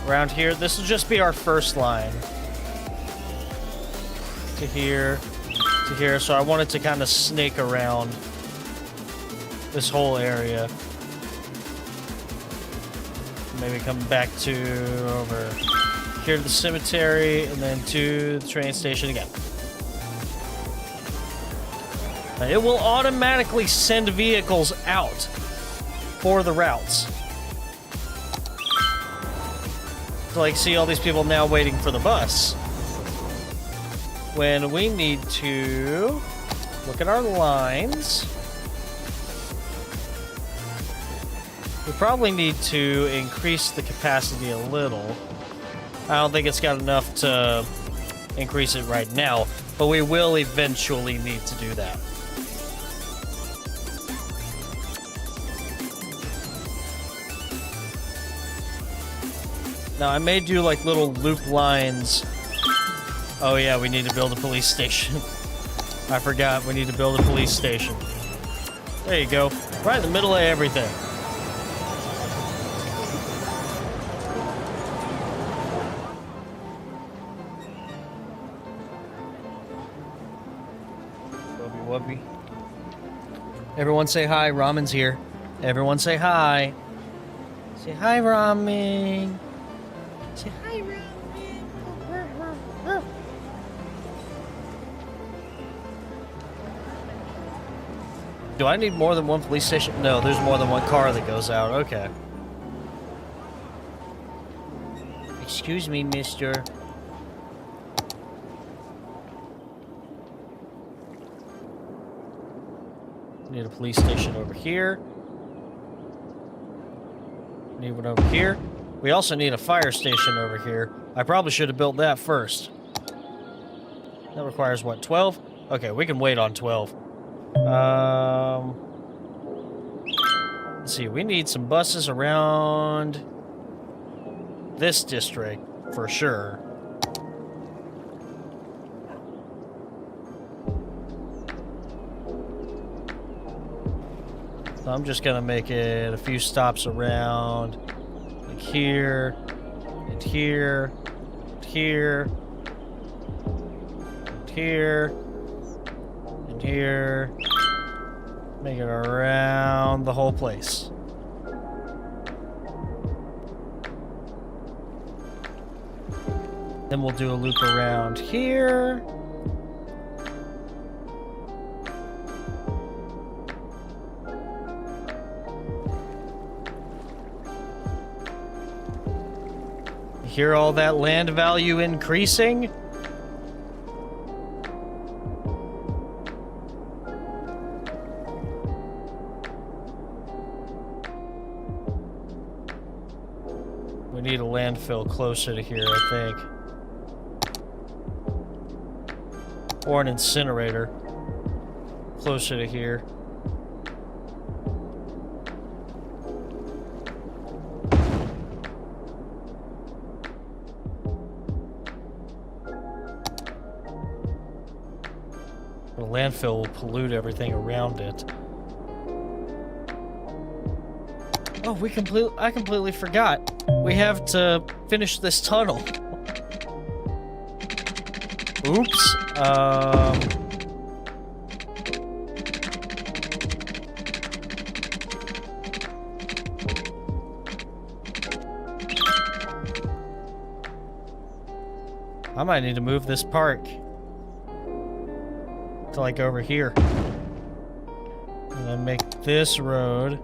around here. This will just be our first line. To here, to here. So I wanted to kind of snake around this whole area. Maybe come back to over here to the cemetery, and then to the train station again. Now, it will automatically send vehicles out for the routes. So, like, see all these people now waiting for the bus. When we need to look at our lines. We probably need to increase the capacity a little. I don't think it's got enough to increase it right now, but we will eventually need to do that. Now, I may do like little loop lines. Oh yeah, we need to build a police station. I forgot, we need to build a police station. There you go. Right in the middle of everything. Wubby. Everyone say hi, Ramen's here. Everyone say hi. Say hi, Ramen. Say hi, Ramen. Do I need more than one police station? No, there's more than one car that goes out. Okay. Excuse me, mister. Need a police station over here. Need one over here. We also need a fire station over here. I probably should have built that first. That requires what, 12? Okay, we can wait on 12. Let's see, we need some buses around this district for sure. So I'm just gonna make it a few stops around, like here, and here, and here, and here, and here. Make it around the whole place. Then we'll do a loop around here. Hear all that land value increasing? We need a landfill closer to here, I think. Or an incinerator closer to here. The landfill will pollute everything around it. Oh, I completely forgot. We have to finish this tunnel. Oops. I might need to move this park to like over here. And then make this road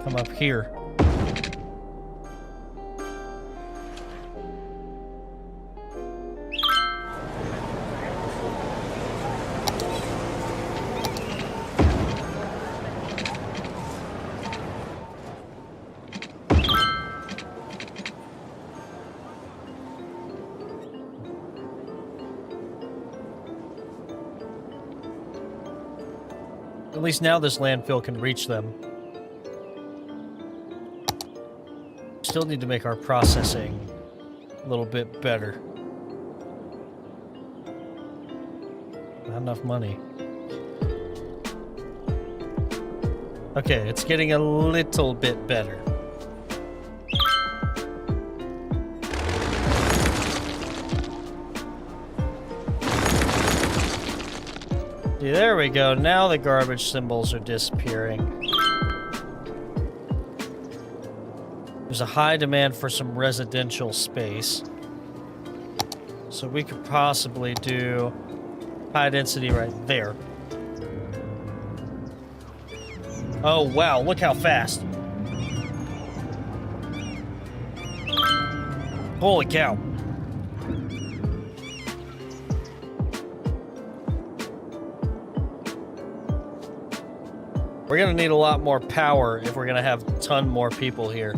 come up here. At least now this landfill can reach them. Still need to make our processing a little bit better. Not enough money. Okay, it's getting a little bit better. Yeah, there we go. Now the garbage symbols are disappearing. There's a high demand for some residential space. So we could possibly do high density right there. Oh, wow. Look how fast. Holy cow. We're gonna need a lot more power if we're gonna have a ton more people here.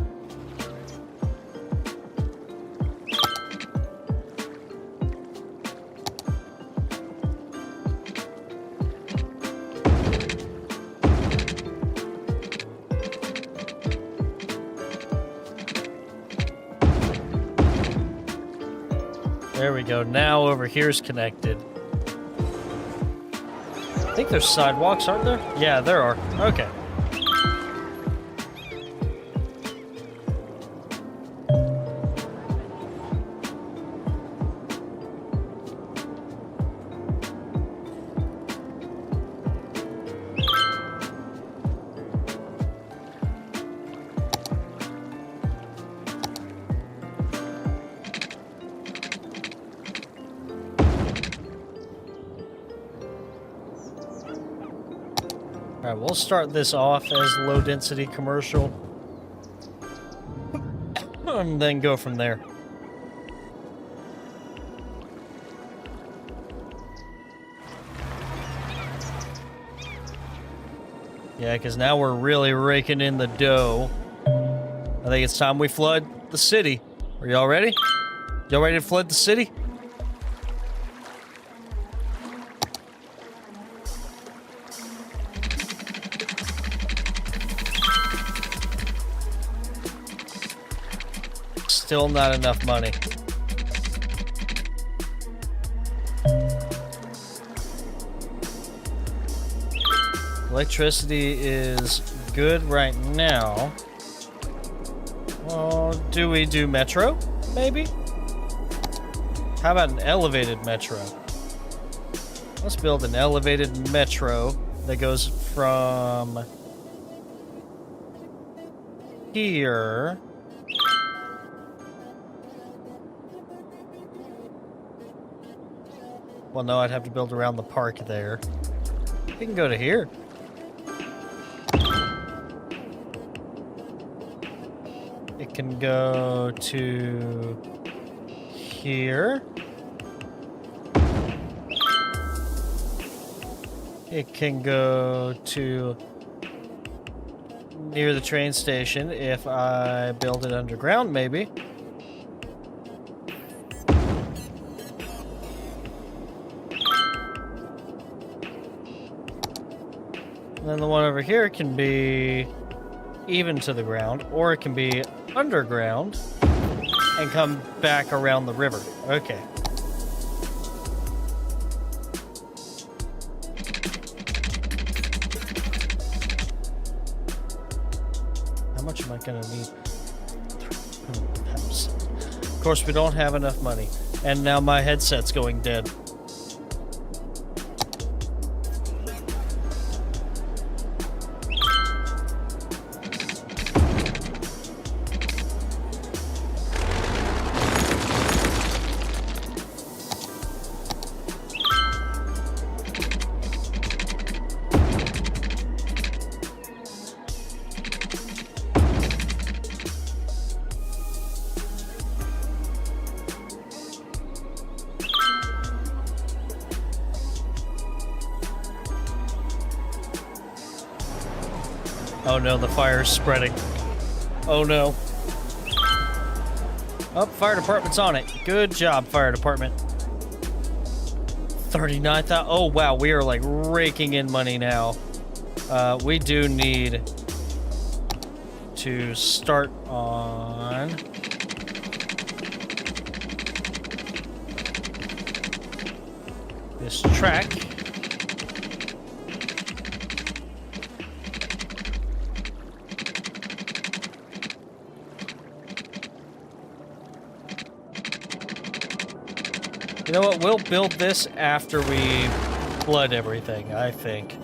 There we go. Now over here's connected. I think there's sidewalks, aren't there? Yeah, there are. Okay. Alright, we'll start this off as low-density commercial. And then go from there. Yeah, because now we're really raking in the dough. I think it's time we flood the city. Are y'all ready? Y'all ready to flood the city? Still not enough money. Electricity is good right now. Well, do we do metro? Maybe? How about an elevated metro? Let's build an elevated metro that goes from here. Well, no, I'd have to build around the park there. We can go to here. It can go to here. It can go to near the train station if I build it underground, maybe. And then the one over here can be even to the ground, or it can be underground and come back around the river. Okay. How much am I gonna need? Of course, we don't have enough money. And now my headset's going dead. Oh no, the fire's spreading. Oh no. Oh, fire department's on it. Good job, fire department. 39,000. Oh wow, we are like raking in money now. We do need to start on this track. You know what? We'll build this after we flood everything, I think.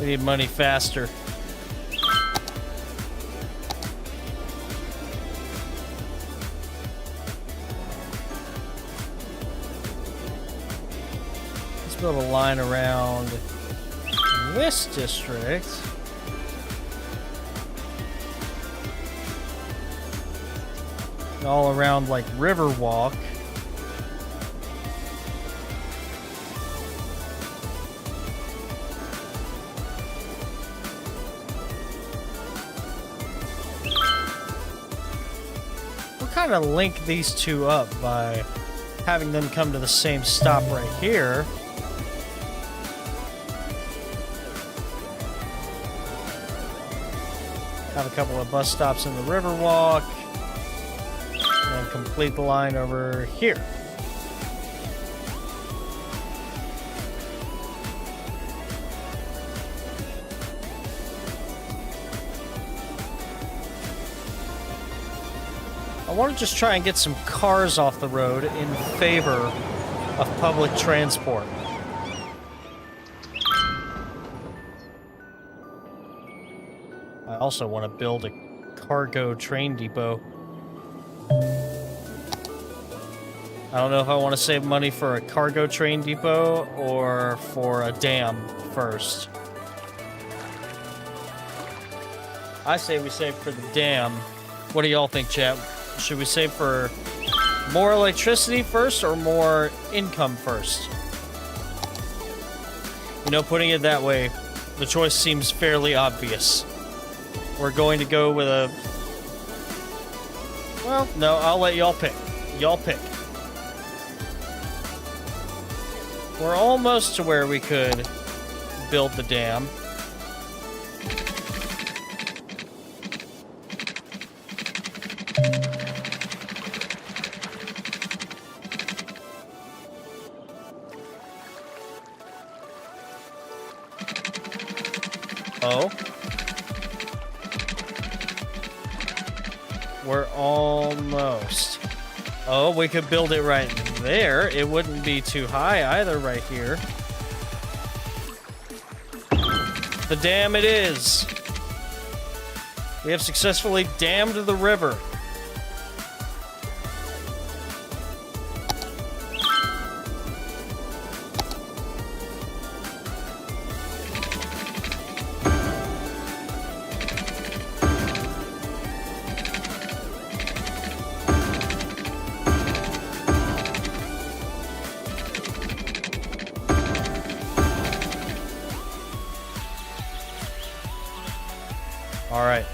We need money faster. Build a line around this district. All around like Riverwalk. We'll kind of link these two up by having them come to the same stop right here. Have a couple of bus stops in the Riverwalk, and then complete the line over here. I want to just try and get some cars off the road in favor of public transport. I also want to build a cargo train depot. I don't know if I want to save money for a cargo train depot or for a dam first. I say we save for the dam. What do y'all think, chat? Should we save for more electricity first or more income first? You know, putting it that way, the choice seems fairly obvious. We're going to go with a... Well, no, I'll let y'all pick. Y'all pick. We're almost to where we could build the dam. Oh. We're almost. Oh, we could build it right there. It wouldn't be too high either right here. The dam it is. We have successfully dammed the river. Alright.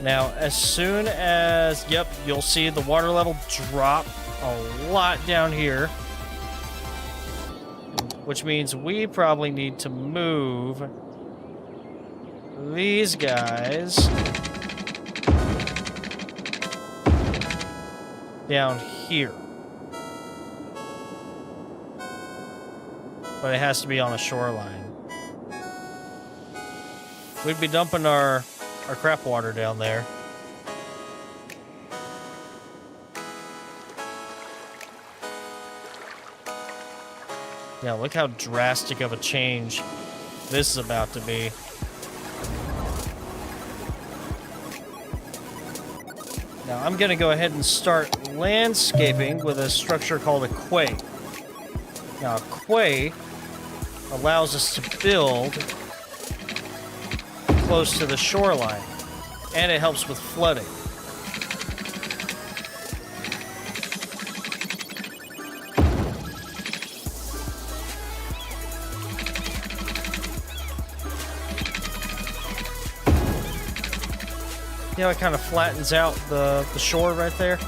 Now, as soon as... Yep, you'll see the water level drop a lot down here. Which means we probably need to move these guys down here. But it has to be on a shoreline. We'd be dumping our crap water down there. Yeah, look how drastic of a change this is about to be. Now I'm gonna go ahead and start landscaping with a structure called a quay. Now a quay allows us to build close to the shoreline, and it helps with flooding. You know, it kind of flattens out the shore right there.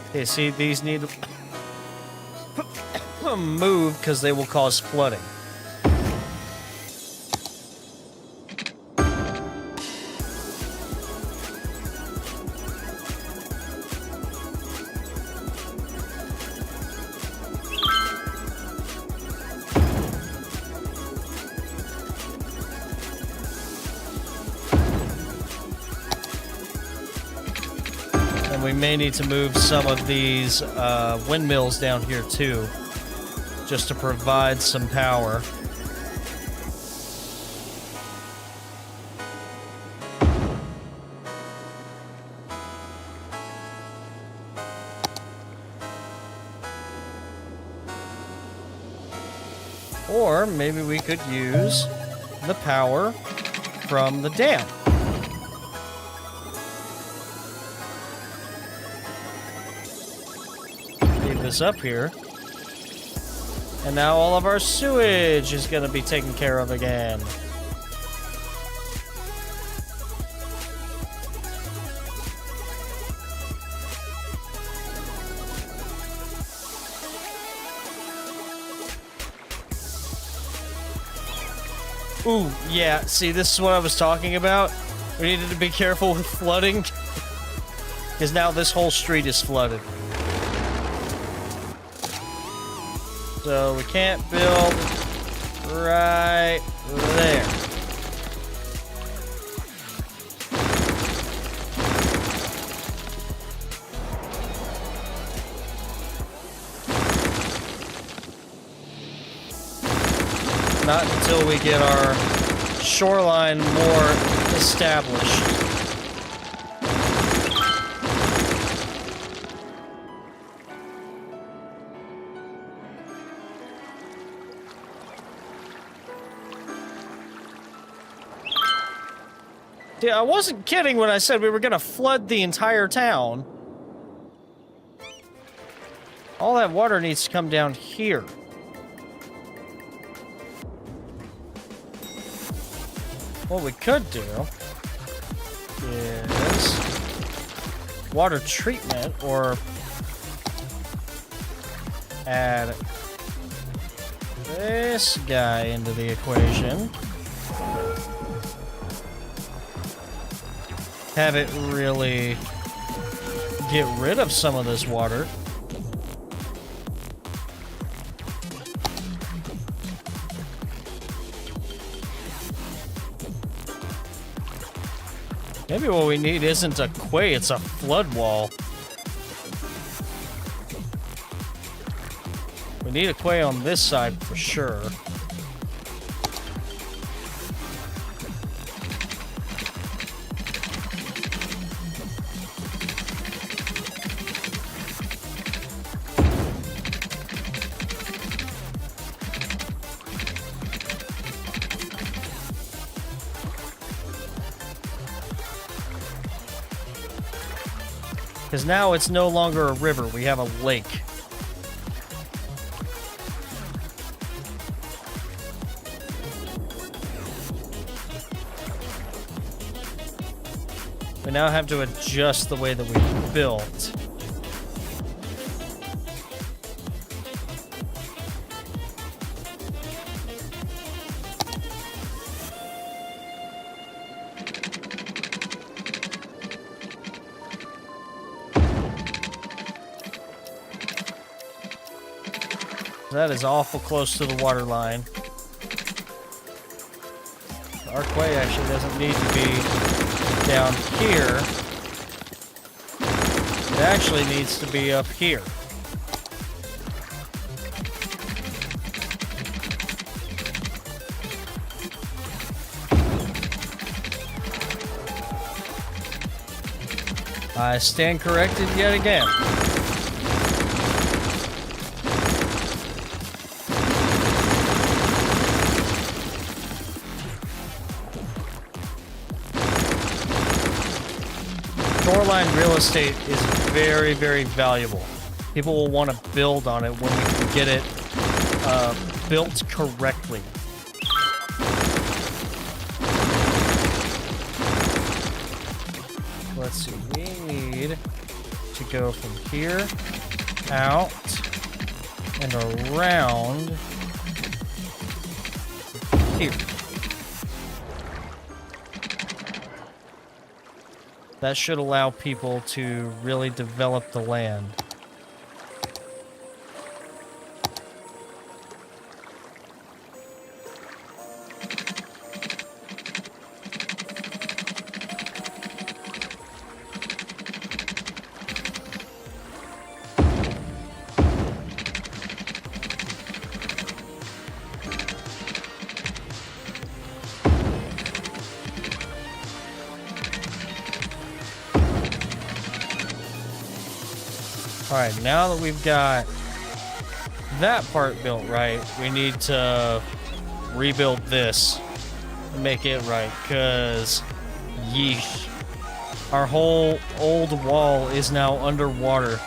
Okay, see, these need to move because they will cause flooding. We may need to move some of these windmills down here too, just to provide some power. Or maybe we could use the power from the dam. This up here, and now all of our sewage is going to be taken care of again. Ooh, yeah, see, this is what I was talking about. We needed to be careful with flooding, because now this whole street is flooded. So we can't build right there. Not until we get our shoreline more established. Yeah, I wasn't kidding when I said we were gonna flood the entire town. All that water needs to come down here. What we could do is water treatment, or add this guy into the equation. Have it really get rid of some of this water. Maybe what we need isn't a quay, it's a flood wall. We need a quay on this side for sure. Because now it's no longer a river, we have a lake. We now have to adjust the way that we built. That is awful close to the water line. The archway actually doesn't need to be down here. It actually needs to be up here. I stand corrected yet again. Shoreline real estate is very, very valuable. People will want to build on it when we can get it built correctly. Let's see, we need to go from here, out, and around here. That should allow people to really develop the land. Alright, now that we've got that part built right, we need to rebuild this and make it right, because yeesh. Our whole old wall is now underwater.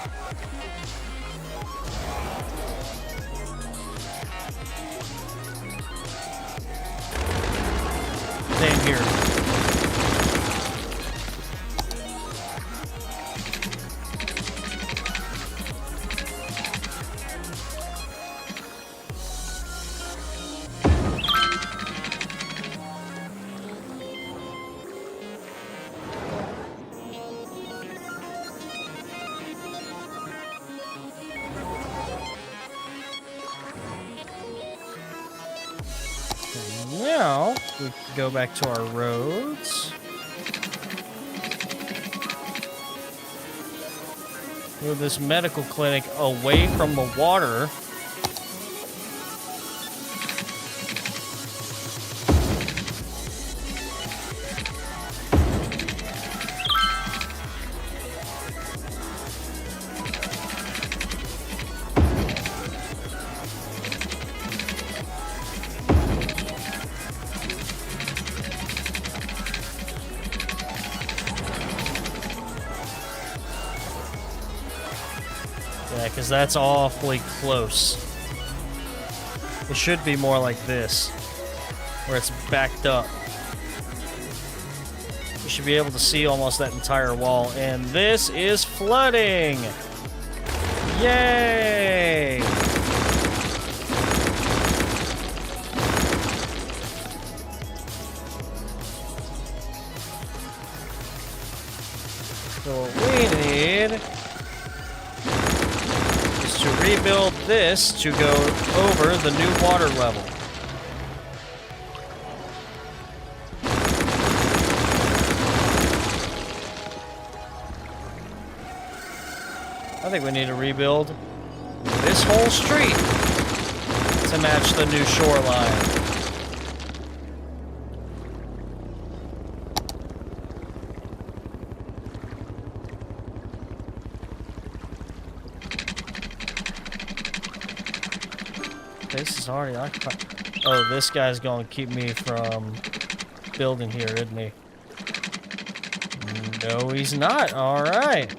Same here. Now, we can go back to our roads. Move this medical clinic away from the water. Yeah, because that's awfully close. It should be more like this, where it's backed up. You should be able to see almost that entire wall, and this is flooding! Yay! So what we need is to rebuild this to go over the new water level. I think we need to rebuild this whole street to match the new shoreline. This is already occupied. Oh, this guy's gonna keep me from building here, isn't he? No, he's not. All right.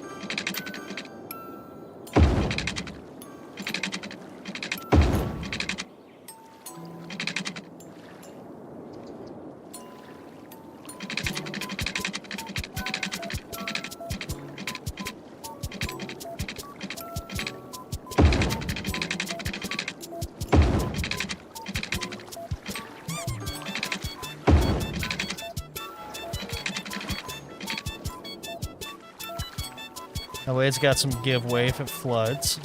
That way it's got some giveaway if it floods.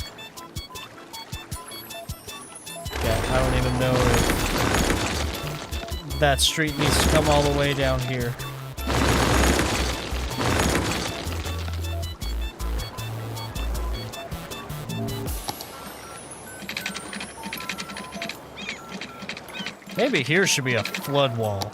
Yeah, I don't even know if that street needs to come all the way down here. Maybe here should be a flood wall.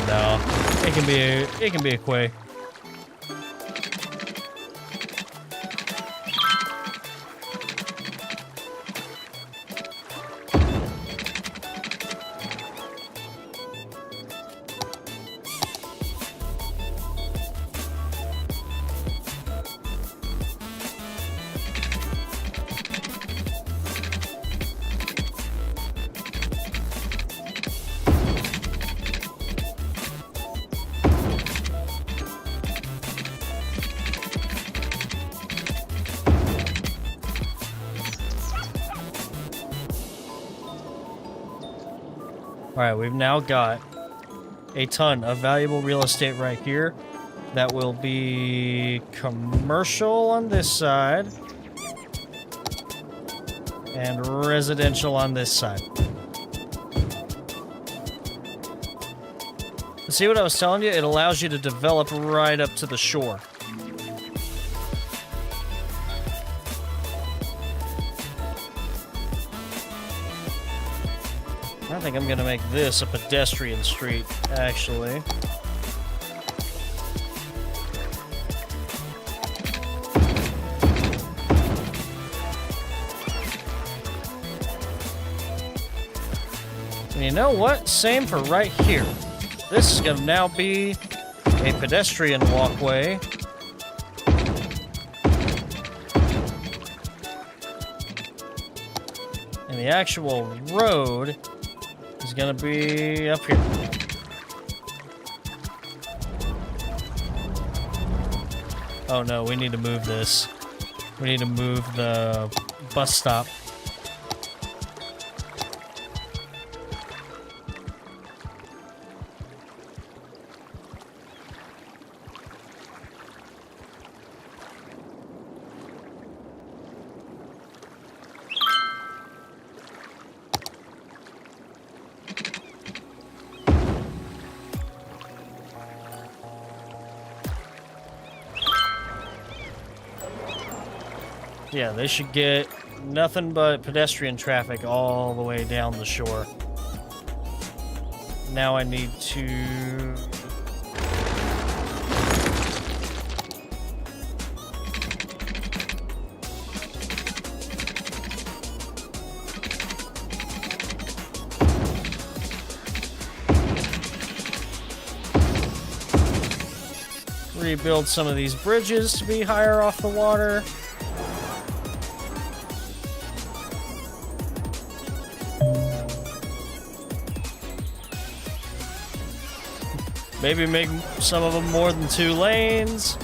No, it can be a quay. Alright, we've now got a ton of valuable real estate right here. That will be commercial on this side. And residential on this side. See what I was telling you? It allows you to develop right up to the shore. I think I'm gonna make this a pedestrian street, actually. And you know what? Same for right here. This is gonna now be a pedestrian walkway. And the actual road is gonna be up here. Oh no, we need to move this. We need to move the bus stop. Yeah, they should get nothing but pedestrian traffic all the way down the shore. Now I need to... rebuild some of these bridges to be higher off the water. Maybe make some of them more than 2 lanes.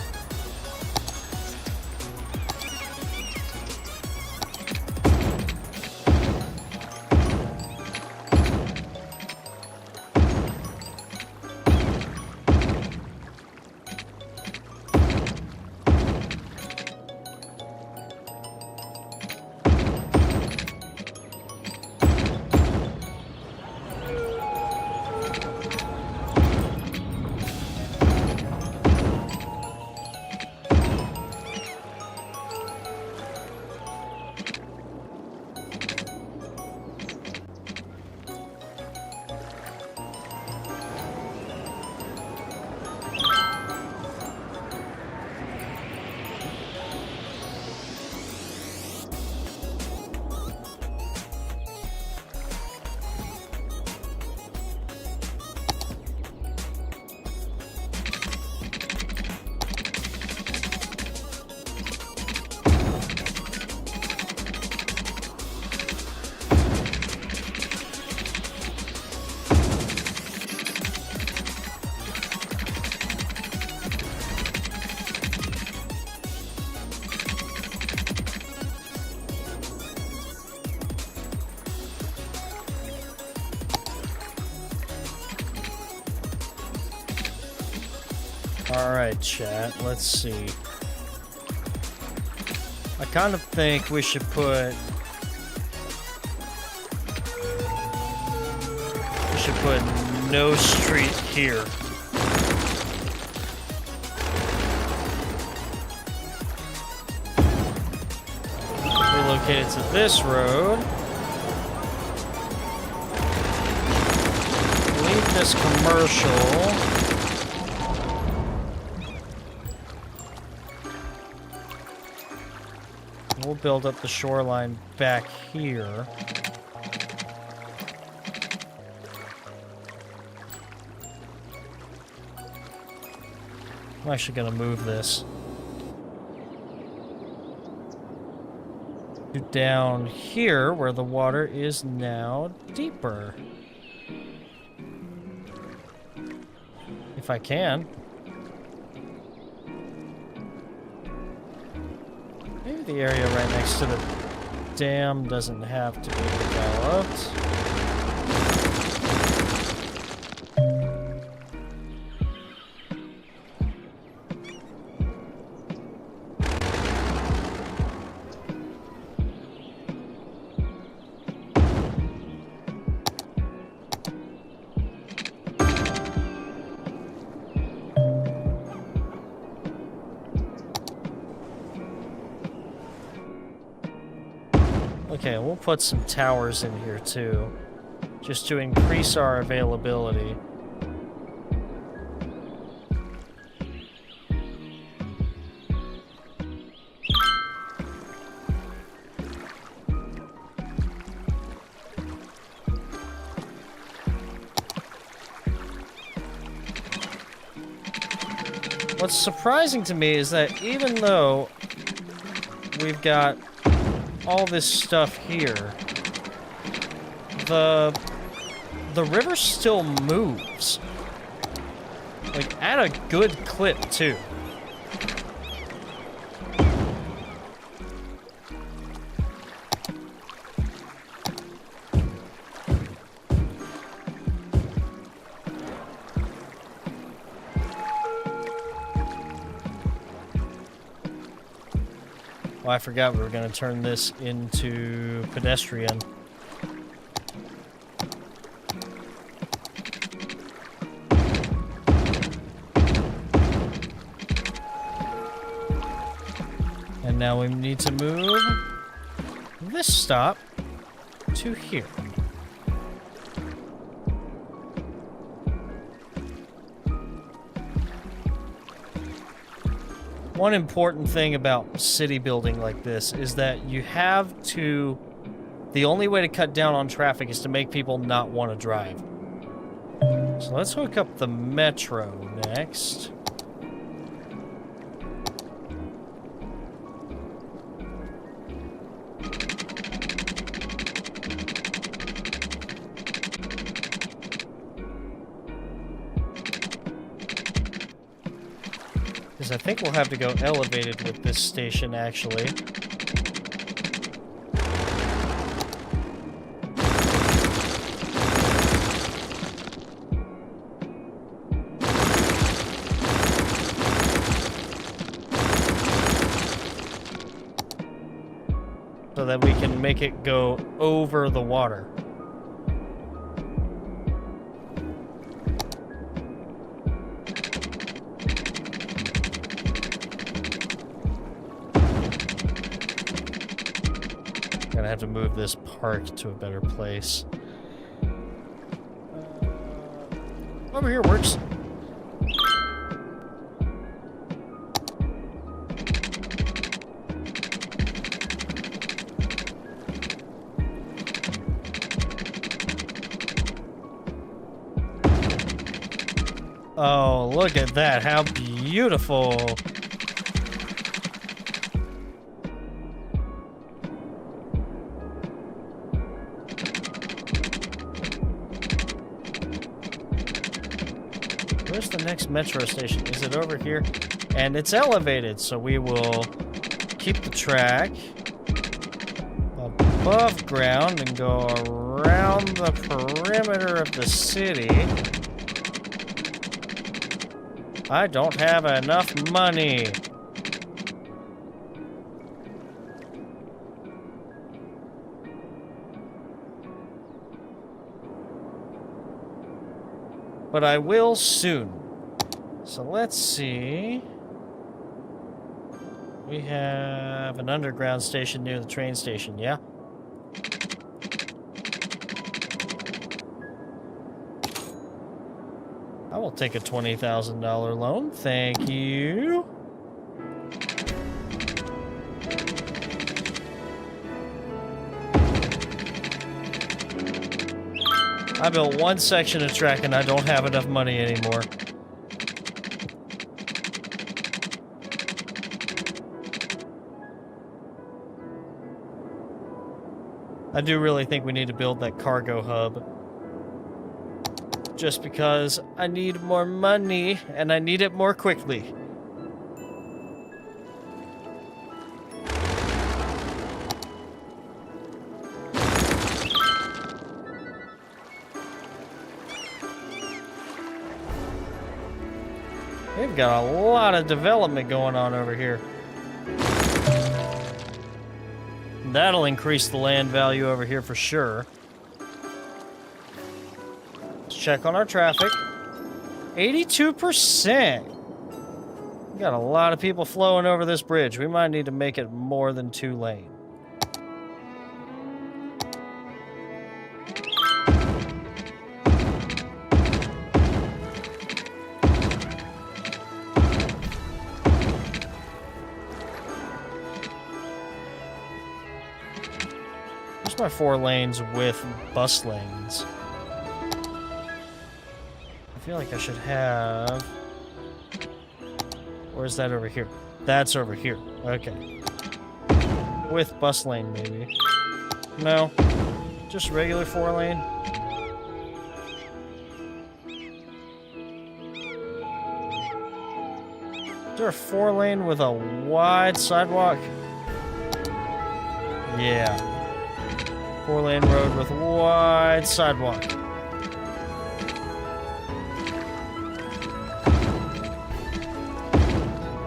Alright, chat, let's see. I kind of think we should put... We should put no street here. Relocate it to this road. Leave this commercial. We'll build up the shoreline back here. I'm actually gonna move this to down here where the water is now deeper. If I can. Maybe the area right next to the dam doesn't have to be developed. Okay, we'll put some towers in here too, just to increase our availability. What's surprising to me is that even though we've got all this stuff here, the river still moves. Like, at a good clip, too. Oh, I forgot we were going to turn this into pedestrian. And now we need to move this stop to here. One important thing about city building like this is that you have to... The only way to cut down on traffic is to make people not want to drive. So let's hook up the metro next. I think we'll have to go elevated with this station, actually. So that we can make it go over the water. Gonna have to move this park to a better place. Over here works. Oh, look at that. How beautiful. Where's the next metro station? Is it over here? And it's elevated, so we will keep the track above ground and go around the perimeter of the city. I don't have enough money. But I will soon. So let's see. We have an underground station near the train station, yeah? I will take a $20,000 loan. Thank you. I built one section of track and I don't have enough money anymore. I do really think we need to build that cargo hub. Just because I need more money and I need it more quickly. We've got a lot of development going on over here. That'll increase the land value over here for sure. Let's check on our traffic. 82%. We got a lot of people flowing over this bridge. We might need to make it more than 2 lane. My 4 lanes with bus lanes. I feel like I should have... Where's that over here? That's over here. Okay. With bus lane, maybe. No. Just regular 4 lane. Is there a 4 lane with a wide sidewalk? Yeah. 4-lane road with wide sidewalk.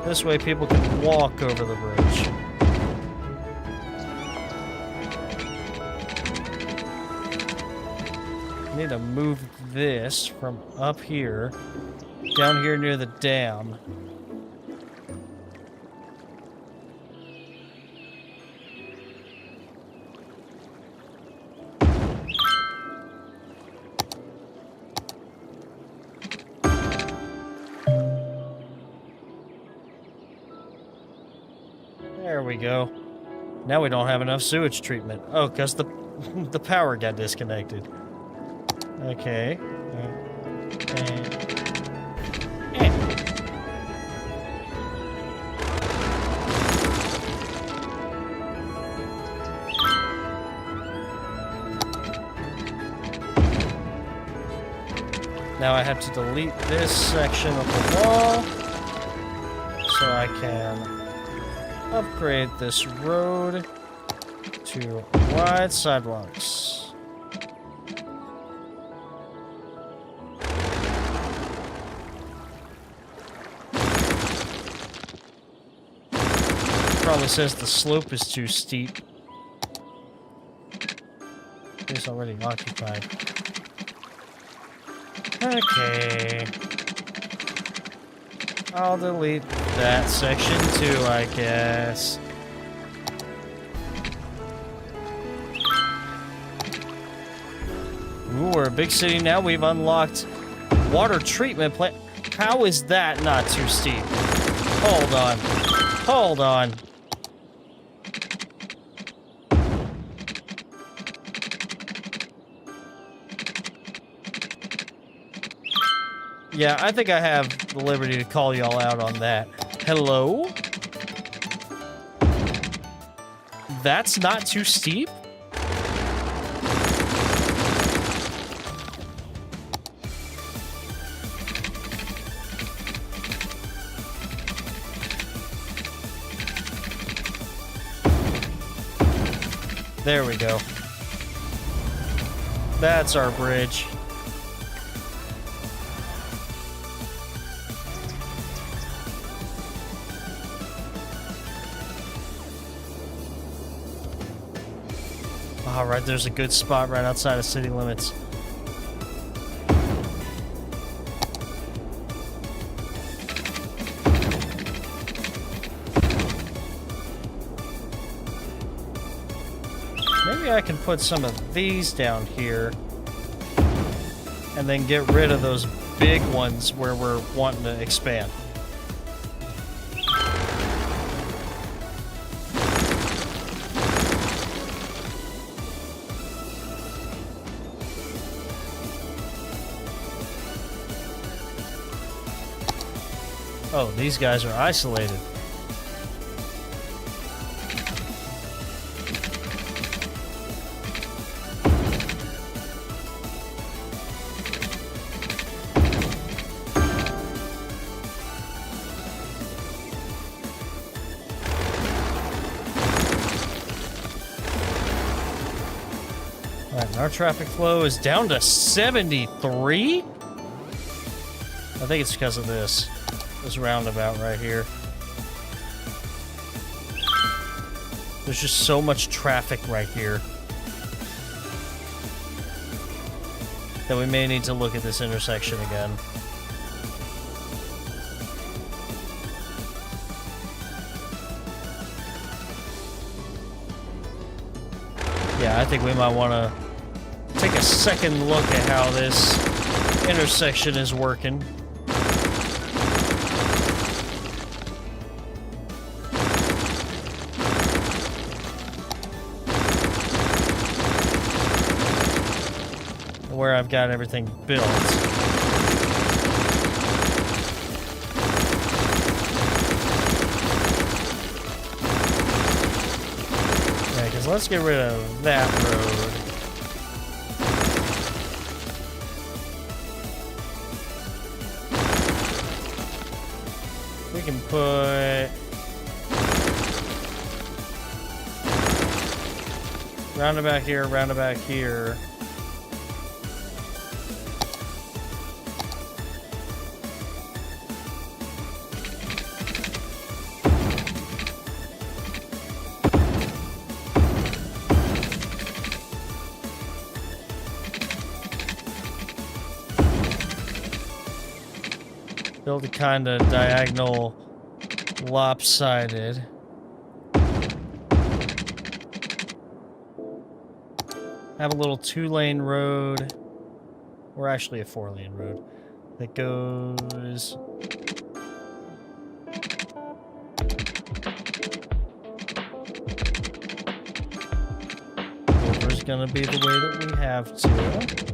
This way people can walk over the bridge. I need to move this from up here, down here near the dam. There we go. Now we don't have enough sewage treatment. Oh, because the the power got disconnected. Okay. Now I have to delete this section of the wall so I can upgrade this road to wide sidewalks. Probably says the slope is too steep. It's already occupied. Okay. I'll delete that section too, I guess. Ooh, we're a big city now. We've unlocked water treatment plant. How is that not too steep? Hold on. Hold on. Yeah, I think I have the liberty to call y'all out on that. Hello? That's not too steep? There we go. That's our bridge. All right, there's a good spot right outside of city limits. Maybe I can put some of these down here and then get rid of those big ones where we're wanting to expand. Oh, these guys are isolated. Alright, our traffic flow is down to 73? I think it's because of this roundabout right here. There's just so much traffic right here that we may need to look at this intersection again. Yeah, I think we might want to take a second look at how this intersection is working. Where I've got everything built. Yeah, because let's get rid of that road. We can put roundabout here, roundabout here. Build a kind of diagonal, lopsided. Have a little 2-lane road, or actually a 4-lane road, that goes... Over's gonna be the way that we have to.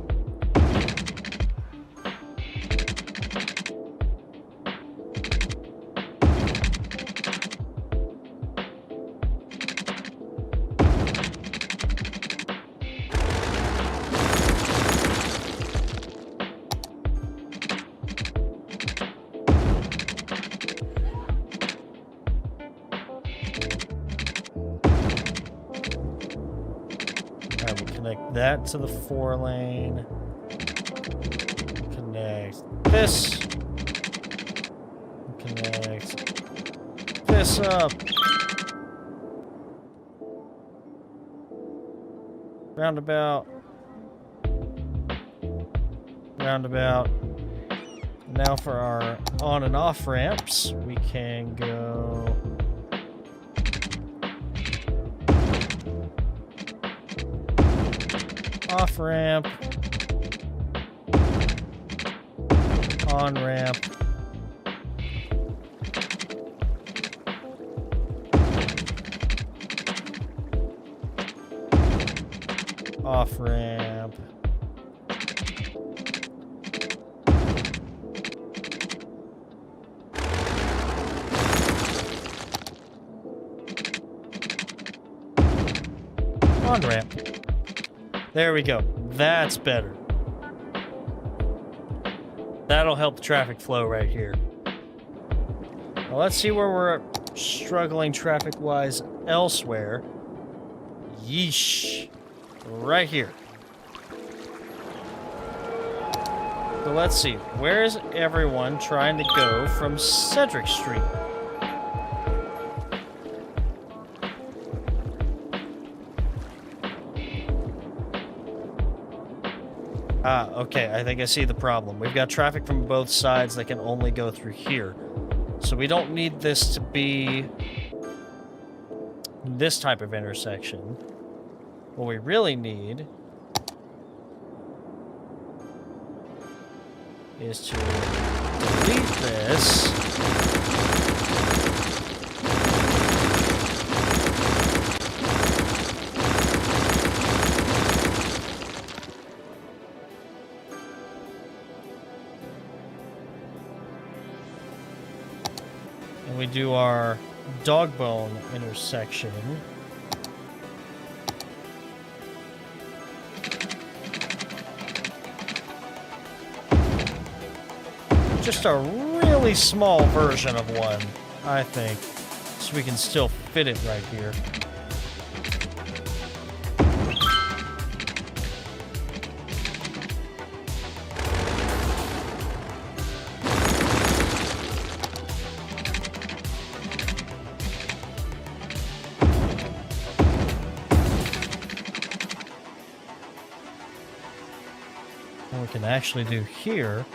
That to the 4-lane. Connect this. Connect this up. Roundabout. Roundabout. Now for our on and off ramps, we can go... Off ramp, on ramp, off ramp, on ramp. There we go. That's better. That'll help the traffic flow right here. Well, let's see where we're struggling traffic-wise elsewhere. Yeesh. Right here. So let's see. Where is everyone trying to go from Cedric Street? Ah, okay, I think I see the problem. We've got traffic from both sides that can only go through here. So we don't need this to be this type of intersection. What we really need is to delete this. And we do our Dogbone intersection. Just a really small version of one, I think, so we can still fit it right here. What we can actually do here,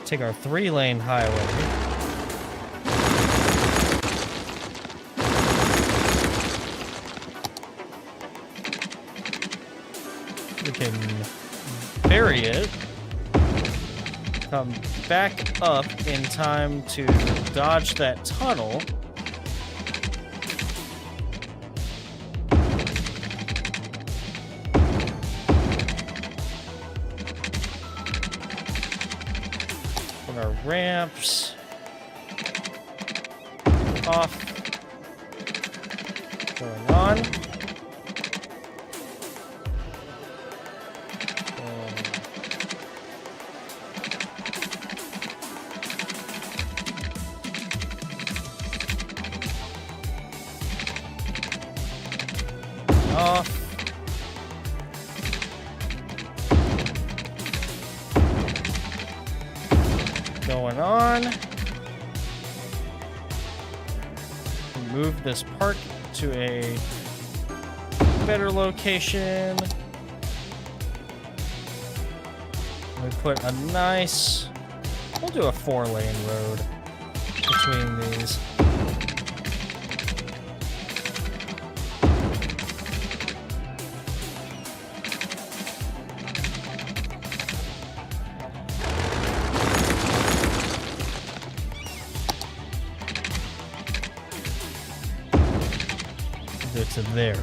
take our 3-lane highway. We can bury it, come back up in time to dodge that tunnel. Our ramps off, going on. Off. Going on. Move this park to a better location. We put a nice, we'll do a 4-lane road between these. To there.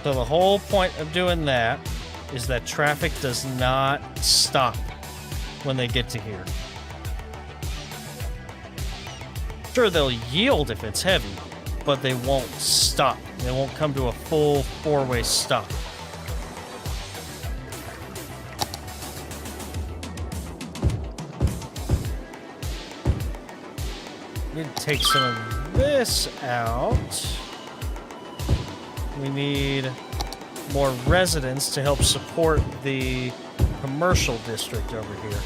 So the whole point of doing that is that traffic does not stop when they get to here. Sure, they'll yield if it's heavy, but they won't stop. They won't come to a full 4-way stop. Need to take some of this out. We need more residents to help support the commercial district over here.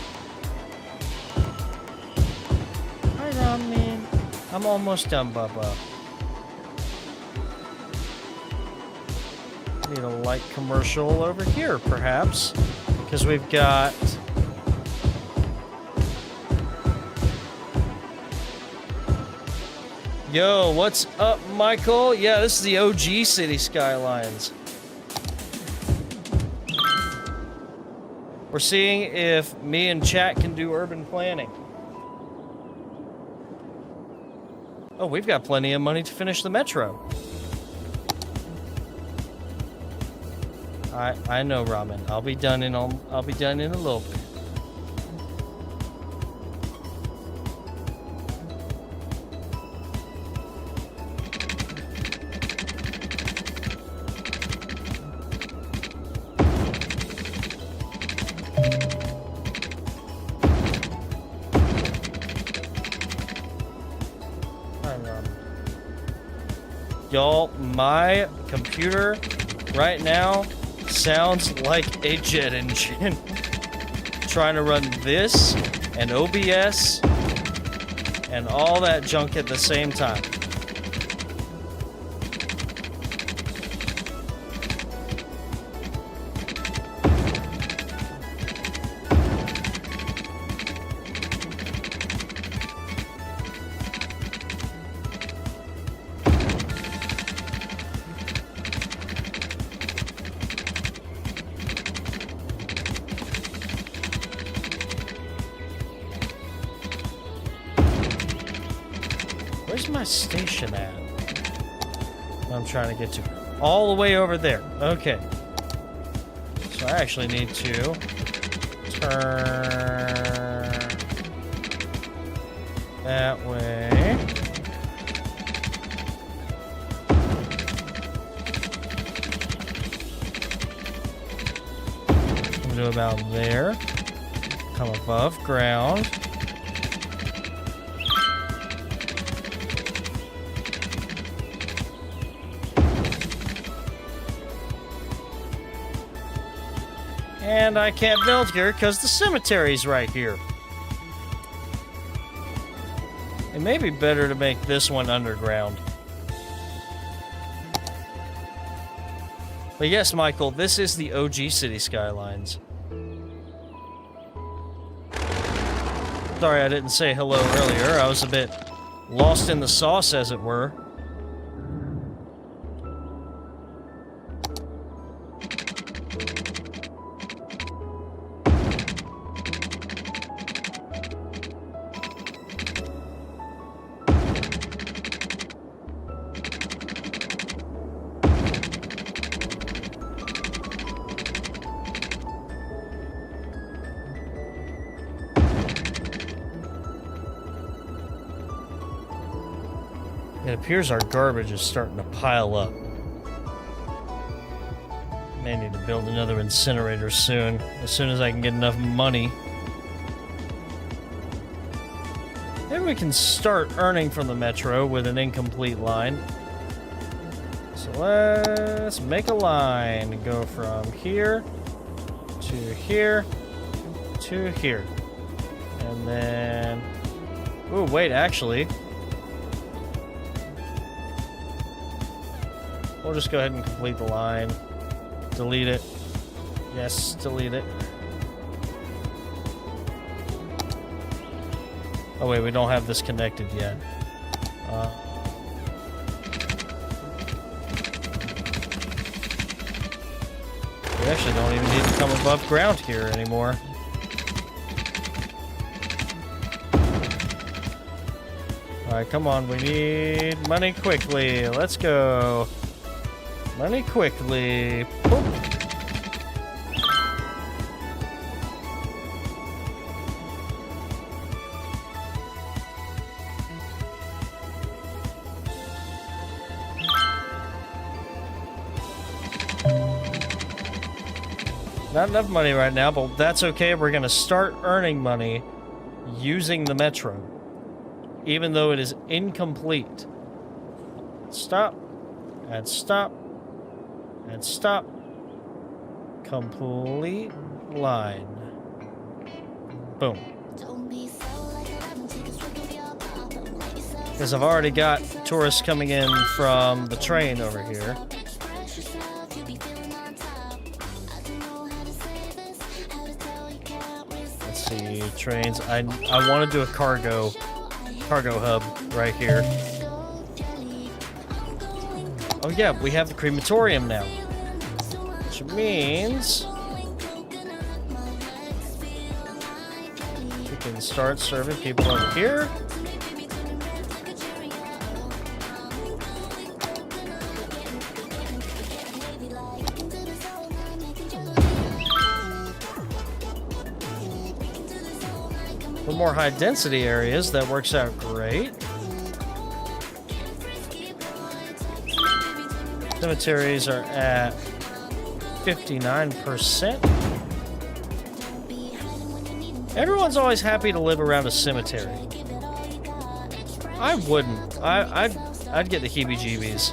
Hi, Romney. I'm almost done, Bubba. Need a light commercial over here, perhaps, because we've got Yo, what's up, Michael? Yeah, this is the OG City Skylines. We're seeing if me and chat can do urban planning. Oh, we've got plenty of money to finish the metro. I know, Ramen. I'll be done in a little bit. Y'all, my computer right now sounds like a jet engine. Trying to run this and OBS and all that junk at the same time. my station at? I'm trying to get to. All the way over there. Okay. So I actually need to turn that way. Do about there. Come above ground. And I can't build here because the cemetery's right here. It may be better to make this one underground. But yes, Michael, this is the OG City Skylines. Sorry I didn't say hello earlier. I was a bit lost in the sauce, as it were. It appears our garbage is starting to pile up. May need to build another incinerator soon, as soon as I can get enough money. Maybe we can start earning from the metro with an incomplete line. So let's make a line and go from here to here to here. And then... Ooh, wait, actually... We'll just go ahead and complete the line. Delete it. Yes, delete it. Oh wait, we don't have this connected yet. We actually don't even need to come above ground here anymore. Alright, come on, we need money quickly. Let's go. Money quickly. Boop. Not enough money right now, but that's okay. We're going to start earning money using the metro, even though it is incomplete. Stop. And stop. And stop. Complete line. Boom. Because I've already got tourists coming in from the train over here. Let's see, trains. I want to do a cargo hub right here. Oh yeah, we have the crematorium now. Which means we can start serving people over here. For more high density areas, that works out great. Cemeteries are at 59%. Everyone's always happy to live around a cemetery. I wouldn't. I'd get the heebie-jeebies.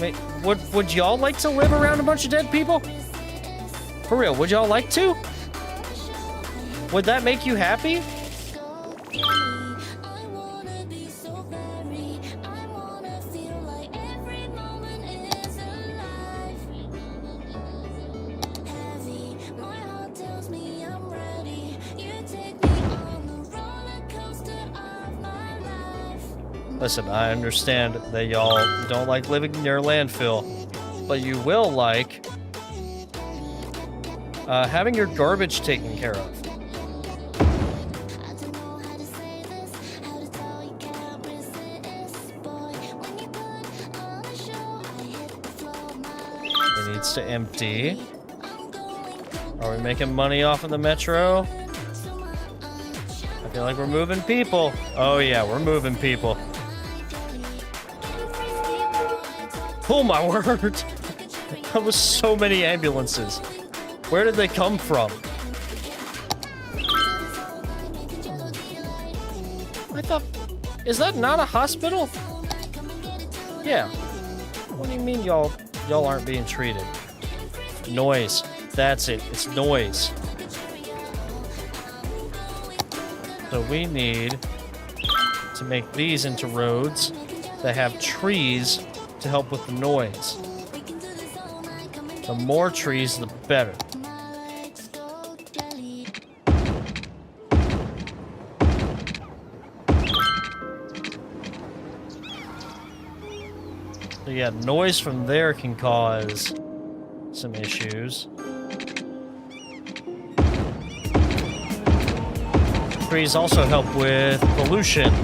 Wait, would y'all like to live around a bunch of dead people? For real, would y'all like to? Would that make you happy? Listen, I understand that y'all don't like living near a landfill, but you will like having your garbage taken care of. It needs to empty. Are we making money off of the metro? I feel like we're moving people. Oh yeah, we're moving people. Oh my word! That was so many ambulances. Where did they come from? I thought... Is that not a hospital? Yeah. What do you mean y'all aren't being treated? Noise. That's it. It's noise. So we need to make these into roads that have trees to help with the noise. The more trees, the better. So yeah, noise from there can cause some issues. Trees also help with pollution.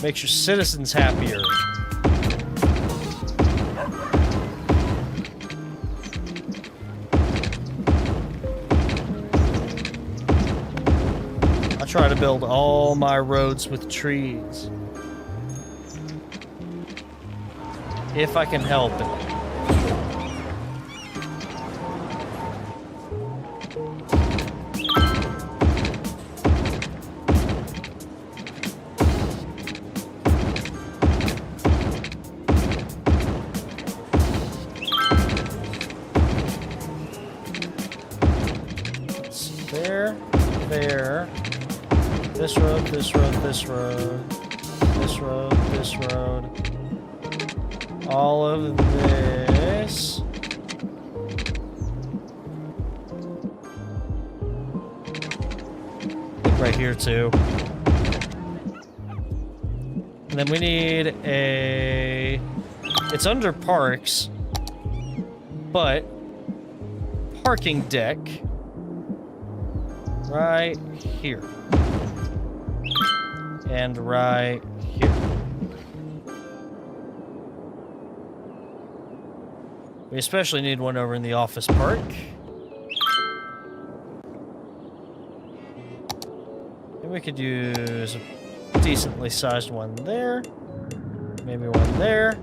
Makes your citizens happier. I try to build all my roads with trees. If I can help it. There. This road, this road, this road. This road, this road. All of this. Right here too. And then we need a... It's under parks, but parking deck right here. And right here. We especially need one over in the office park. And we could use a decently sized one there. Maybe one there.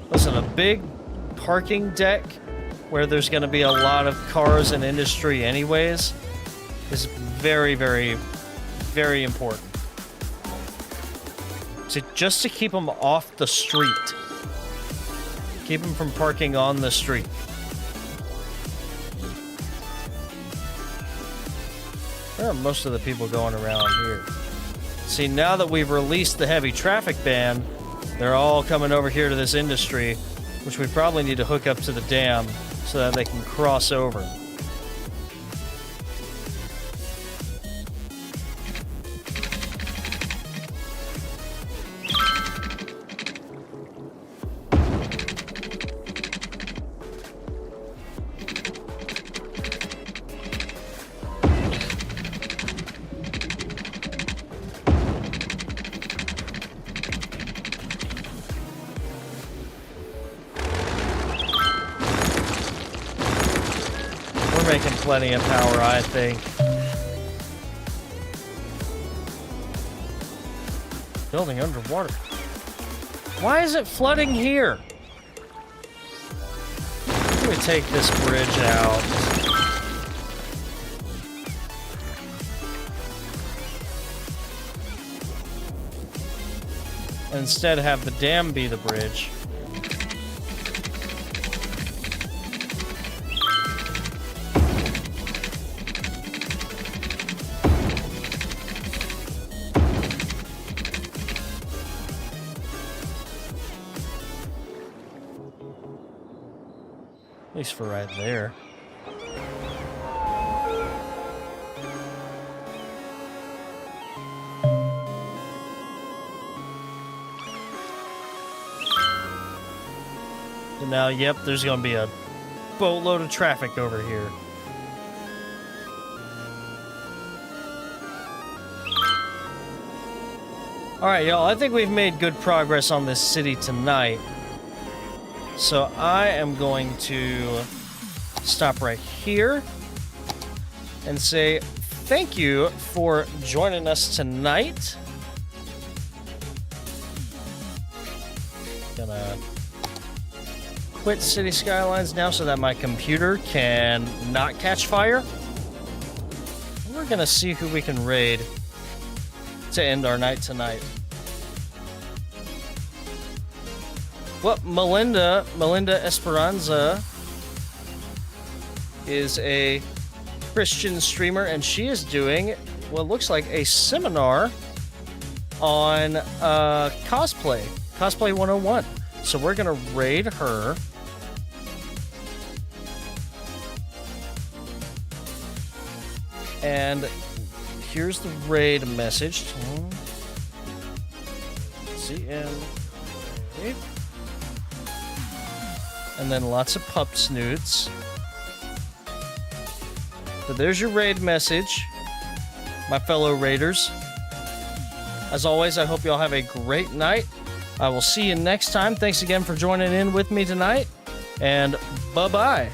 Listen, a big parking deck where there's going to be a lot of cars and industry anyways is very, very, very important. Just to keep them off the street. Keep them from parking on the street. Where are most of the people going around here? See, now that we've released the heavy traffic ban, they're all coming over here to this industry, which we probably need to hook up to the dam so that they can cross over. Making plenty of power, I think. Building underwater. Why is it flooding here? Let me take this bridge out. And instead have the dam be the bridge. At least for right there. Now, yep, there's going to be a boatload of traffic over here. Alright, y'all, I think we've made good progress on this city tonight. So I am going to stop right here and say thank you for joining us tonight. Gonna quit City Skylines now so that my computer can not catch fire. We're gonna see who we can raid to end our night tonight. Well, Melinda Esperanza is a Christian streamer, and she is doing what looks like a seminar on cosplay 101. So we're gonna raid her. And here's the raid message. CM. And then lots of pup snoots. So there's your raid message, my fellow raiders. As always, I hope y'all have a great night. I will see you next time. Thanks again for joining in with me tonight, and bye-bye.